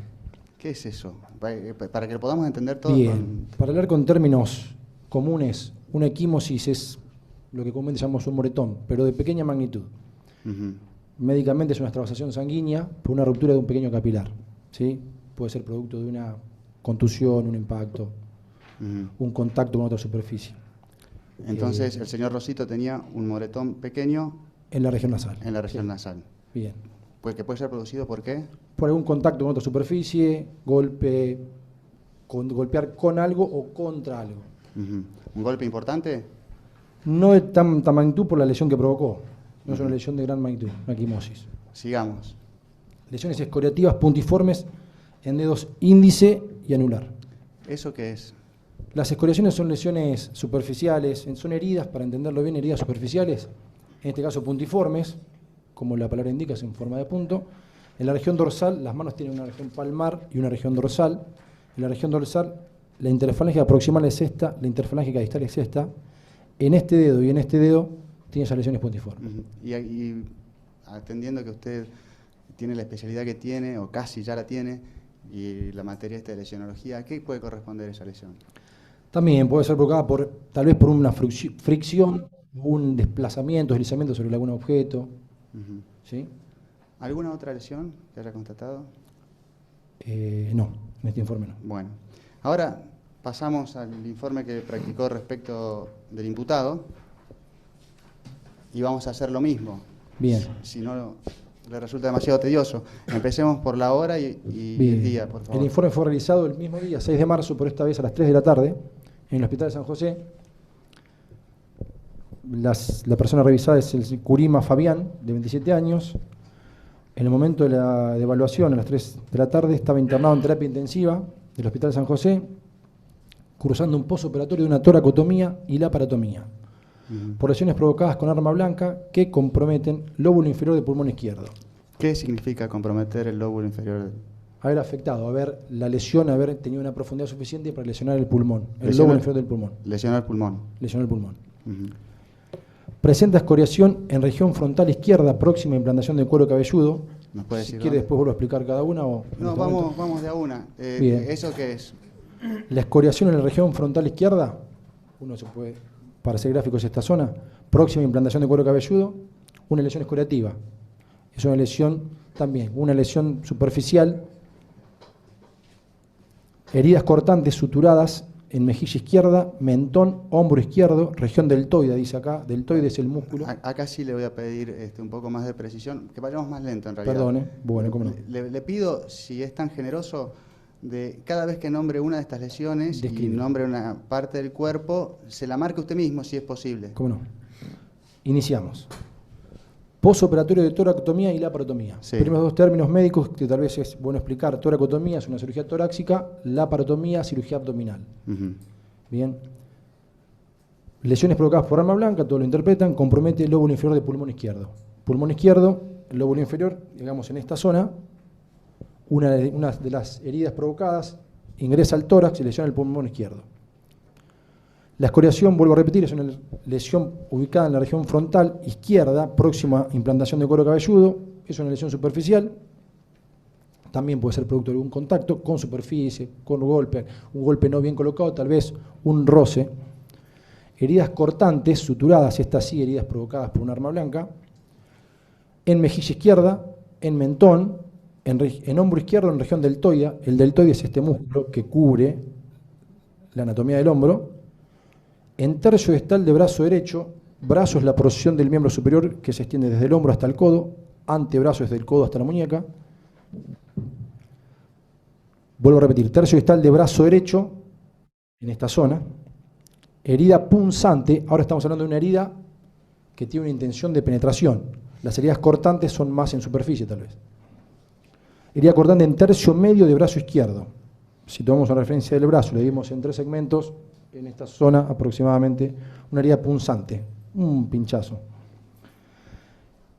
¿Qué es eso? Para que lo podamos entender todo. Bien, para hablar con términos comunes, una equimosis es lo que comúnmente llamamos un moretón, pero de pequeña magnitud. Médicamente es una extravasación sanguínea por una ruptura de un pequeño capilar, ¿sí? Puede ser producto de una contusión, un impacto, un contacto con otra superficie. Entonces, el señor Rosito tenía un moretón pequeño en la región nasal. En la región sí. nasal. Bien. Pues que puede ser producido ¿por qué? Por algún contacto con otra superficie, golpear con algo o contra algo. ¿Un golpe importante? No de tanta magnitud por la lesión que provocó. No es una lesión de gran magnitud, una equimosis. Sigamos. Lesiones escoriativas puntiformes en dedos índice y anular. ¿Eso qué es? Las escoriaciones son lesiones superficiales, son heridas, para entenderlo bien, heridas superficiales, en este caso puntiformes, como la palabra indica, es en forma de punto. En la región dorsal, las manos tienen una región palmar y una región dorsal. En la región dorsal, la interfalángica proximal es esta, la interfalángica distal es esta. En este dedo y en este dedo tiene esas lesiones puntiformes. Y atendiendo que usted tiene la especialidad que tiene, o casi ya la tiene, y la materia esta de lesionología, ¿a qué puede corresponder esa lesión? También puede ser provocada tal vez por una fricción, un desplazamiento, deslizamiento sobre algún objeto. ¿Sí? ¿Alguna otra lesión que haya constatado? No, en este informe no. Bueno, ahora pasamos al informe que practicó respecto del imputado y vamos a hacer lo mismo. Bien. Si no le resulta demasiado tedioso. Empecemos por la hora y el día, por favor. El informe fue realizado el mismo día, 6 de marzo, pero esta vez a las 3 de la tarde, en el Hospital de San José. La persona revisada es el Curima Fabián, de 27 años. En el momento de la evaluación, a las 3 de la tarde, estaba internado en terapia intensiva del Hospital de San José, cursando un posoperatorio de una toracotomía y laparotomía, por lesiones provocadas con arma blanca que comprometen lóbulo inferior del pulmón izquierdo. ¿Qué significa comprometer el lóbulo inferior? Haber afectado, haber tenido una profundidad suficiente para lesionar el pulmón, el Lesionar- lóbulo inferior del pulmón. Lesionar el pulmón. Lesionar el pulmón. Presenta escoriación en región frontal izquierda próxima a implantación del cuero cabelludo. ¿Nos puede Si decir quiere dónde? después vuelvo a explicar cada una o en No, este momento. vamos de a una. Bien. ¿Eso qué es? La escoriación en la región frontal izquierda, uno se puede, para ser gráfico es esta zona, próxima a implantación de cuero cabelludo, una lesión escoriativa. Es una lesión también, una lesión superficial, heridas cortantes suturadas en mejilla izquierda, mentón, hombro izquierdo, región deltoide, dice acá, deltoide es el músculo. Acá sí le voy a pedir un poco más de precisión, que vayamos más lento en realidad. Perdone, bueno, cómo no. Le pido, si es tan generoso, de cada vez que nombre una de estas lesiones y Describe. nombre una parte del cuerpo, se la marque usted mismo si es posible. ¿Cómo no? Iniciamos. Posoperatorio de toracotomía y laparotomía. Sí. Primeros dos términos médicos que tal vez es bueno explicar. Toracotomía es una cirugía torácica, laparotomía, cirugía abdominal. Ujú. Bien. Lesiones provocadas por arma blanca, todos lo interpretan, compromete el lóbulo inferior del pulmón izquierdo. Pulmón izquierdo, el lóbulo inferior, digamos en esta zona, una de las heridas provocadas ingresa al tórax y lesiona el pulmón izquierdo. La escoriación, vuelvo a repetir, es una lesión ubicada en la región frontal izquierda, próxima a implantación de cuero cabelludo, es una lesión superficial, también puede ser producto de algún contacto con superficie, con golpe, un golpe no bien colocado, tal vez un roce. Heridas cortantes, suturadas, estas sí, heridas provocadas por un arma blanca, en mejilla izquierda, en mentón, en hombro izquierdo, en región deltoide. El deltoide es este músculo que cubre la anatomía del hombro. En tercio distal de brazo derecho, brazo es la porción del miembro superior que se extiende desde el hombro hasta el codo, antebrazo es del codo hasta la muñeca. Vuelvo a repetir, tercio distal de brazo derecho, en esta zona. Herida punzante, ahora estamos hablando de una herida que tiene una intención de penetración. Las heridas cortantes son más en superficie, tal vez. Herida cortante en tercio medio de brazo izquierdo. Si tomamos una referencia del brazo, le dimos en 3 segmentos, en esta zona aproximadamente, una herida punzante, un pinchazo.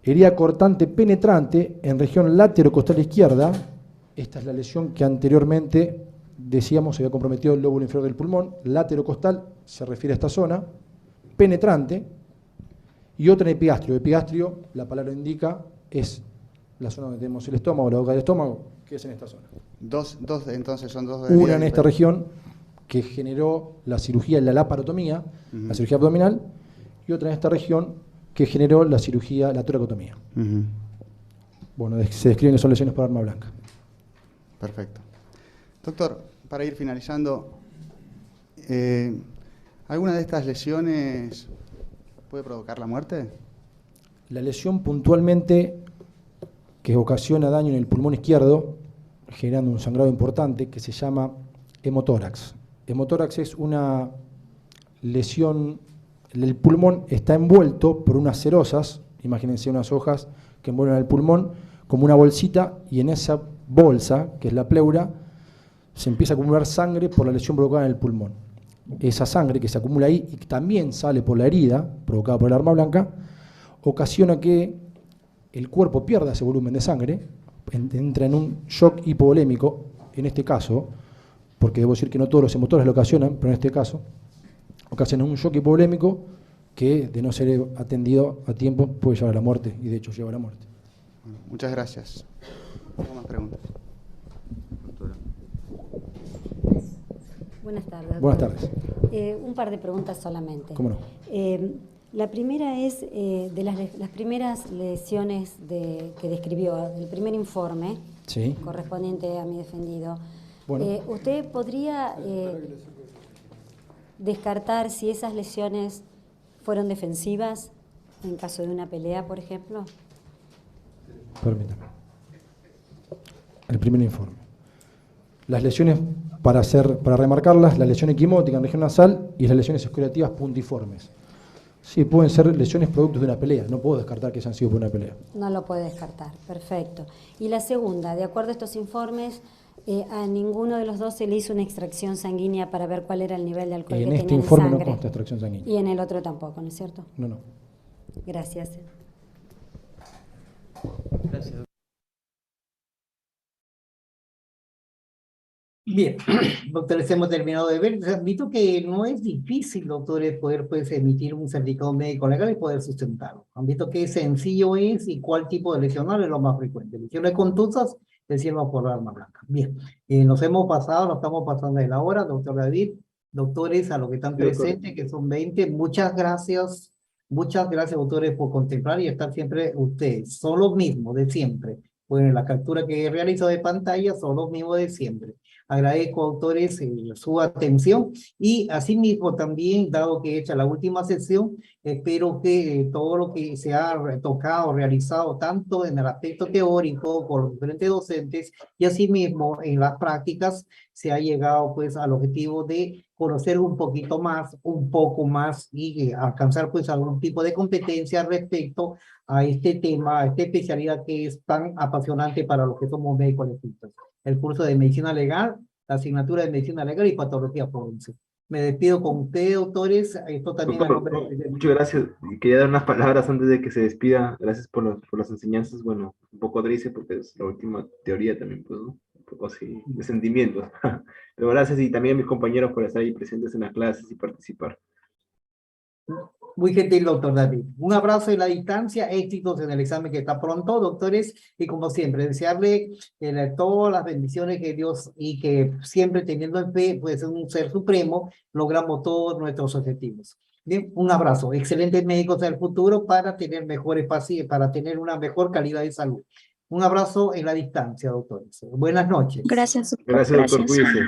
Herida cortante penetrante en región laterocostal izquierda. Esta es la lesión que anteriormente decíamos se había comprometido el lóbulo inferior del pulmón. Laterocostal se refiere a esta zona. Penetrante. Y otra en epigastrio. Epigastrio, la palabra indica, es la zona donde tenemos el estómago, la boca del estómago, que es en esta zona. Entonces son dos Una en esta región que generó la cirugía, la laparotomía, la cirugía abdominal, y otra en esta región que generó la cirugía, la toracotomía. Bueno, se describen que son lesiones por arma blanca. Perfecto. Doctor, para ir finalizando, ¿alguna de estas lesiones puede provocar la muerte? La lesión puntualmente que ocasiona daño en el pulmón izquierdo, generando un sangrado importante que se llama hemotórax. Hemotórax es una lesión, el pulmón está envuelto por unas cerosas, imagínense unas hojas que envuelven al pulmón como una bolsita, y en esa bolsa, que es la pleura, se empieza a acumular sangre por la lesión provocada en el pulmón. Esa sangre que se acumula ahí y que también sale por la herida provocada por el arma blanca, ocasiona que el cuerpo pierda ese volumen de sangre, entra en un shock hipovolémico, en este caso, porque debo decir que no todos los hemotores lo ocasionan, pero en este caso, ocasiona un shock hipovolémico que, de no ser atendido a tiempo, puede llevar a la muerte, y de hecho lleva a la muerte. Bueno, muchas gracias. ¿Tengo más preguntas? Doctora. Buenas tardes. Buenas tardes. Un par de preguntas solamente. ¿Cómo no? La primera es de las primeras lesiones que describió, del primer informe Sí. correspondiente a mi defendido. Bueno. ¿Usted podría descartar si esas lesiones fueron defensivas en caso de una pelea, por ejemplo? Permítame. El primer informe. Las lesiones, para remarcarlas, la lesión equimótica en región nasal y las lesiones escoriativas puntiformes. Sí, pueden ser lesiones productos de una pelea. No puedo descartar que hayan sido por una pelea. No lo puede descartar, perfecto. Y la segunda, de acuerdo a estos informes, a ninguno de los dos se le hizo una extracción sanguínea para ver cuál era el nivel de alcohol que En tenía este en informe no sangre. consta extracción sanguínea. Y en el otro tampoco, ¿no es cierto? No. Gracias. Gracias. Bien, doctores, hemos terminado de ver. Les admito que no es difícil, doctores, poder emitir un certificado médico legal y poder sustentarlo. Han visto qué sencillo es y cuál tipo de lesional es lo más frecuente. Lesiones contusas, lesiones por arma blanca. Bien, nos estamos pasando de la hora, doctor David, doctores, a los que están presentes, que son 20, muchas gracias, doctores, por contemplar y estar siempre ustedes. Son los mismos de siempre. Bueno, la captura que realizo de pantalla son los mismos de siempre. Agradezco, autores, su atención y asimismo también, dado que hecha la última sesión, espero que todo lo que se ha tocado, realizado, tanto en el aspecto teórico por los diferentes docentes y asimismo en las prácticas, se ha llegado pues al objetivo de conocer un poquito más, un poco más y alcanzar pues algún tipo de competencia respecto a este tema, a esta especialidad que es tan apasionante para los que somos médicos legistas. El curso de Medicina Legal, la asignatura de Medicina Legal y Patología Forense. Me despido con ustedes, autores. Esto también Doctor, muchas gracias. Quería dar unas palabras antes de que se despida. Gracias por las enseñanzas. Bueno, un poco triste porque es la última teoría también, pues, ¿no? Un poco así de sentimientos. Pero gracias y también a mis compañeros por estar ahí presentes en las clases y participar. Muy gentil, doctor David. Un abrazo en la distancia, éxitos en el examen que está pronto, doctores, y como siempre, desearle todas las bendiciones que Dios y que siempre teniendo en fe, pues un ser supremo, logramos todos nuestros objetivos. Bien, un abrazo. Excelentes médicos del futuro para tener mejores pacientes, para tener una mejor calidad de salud. Un abrazo en la distancia, doctores. Buenas noches. Gracias, doctor. Gracias, doctor. Cuídese.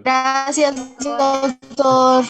Gracias, doctor.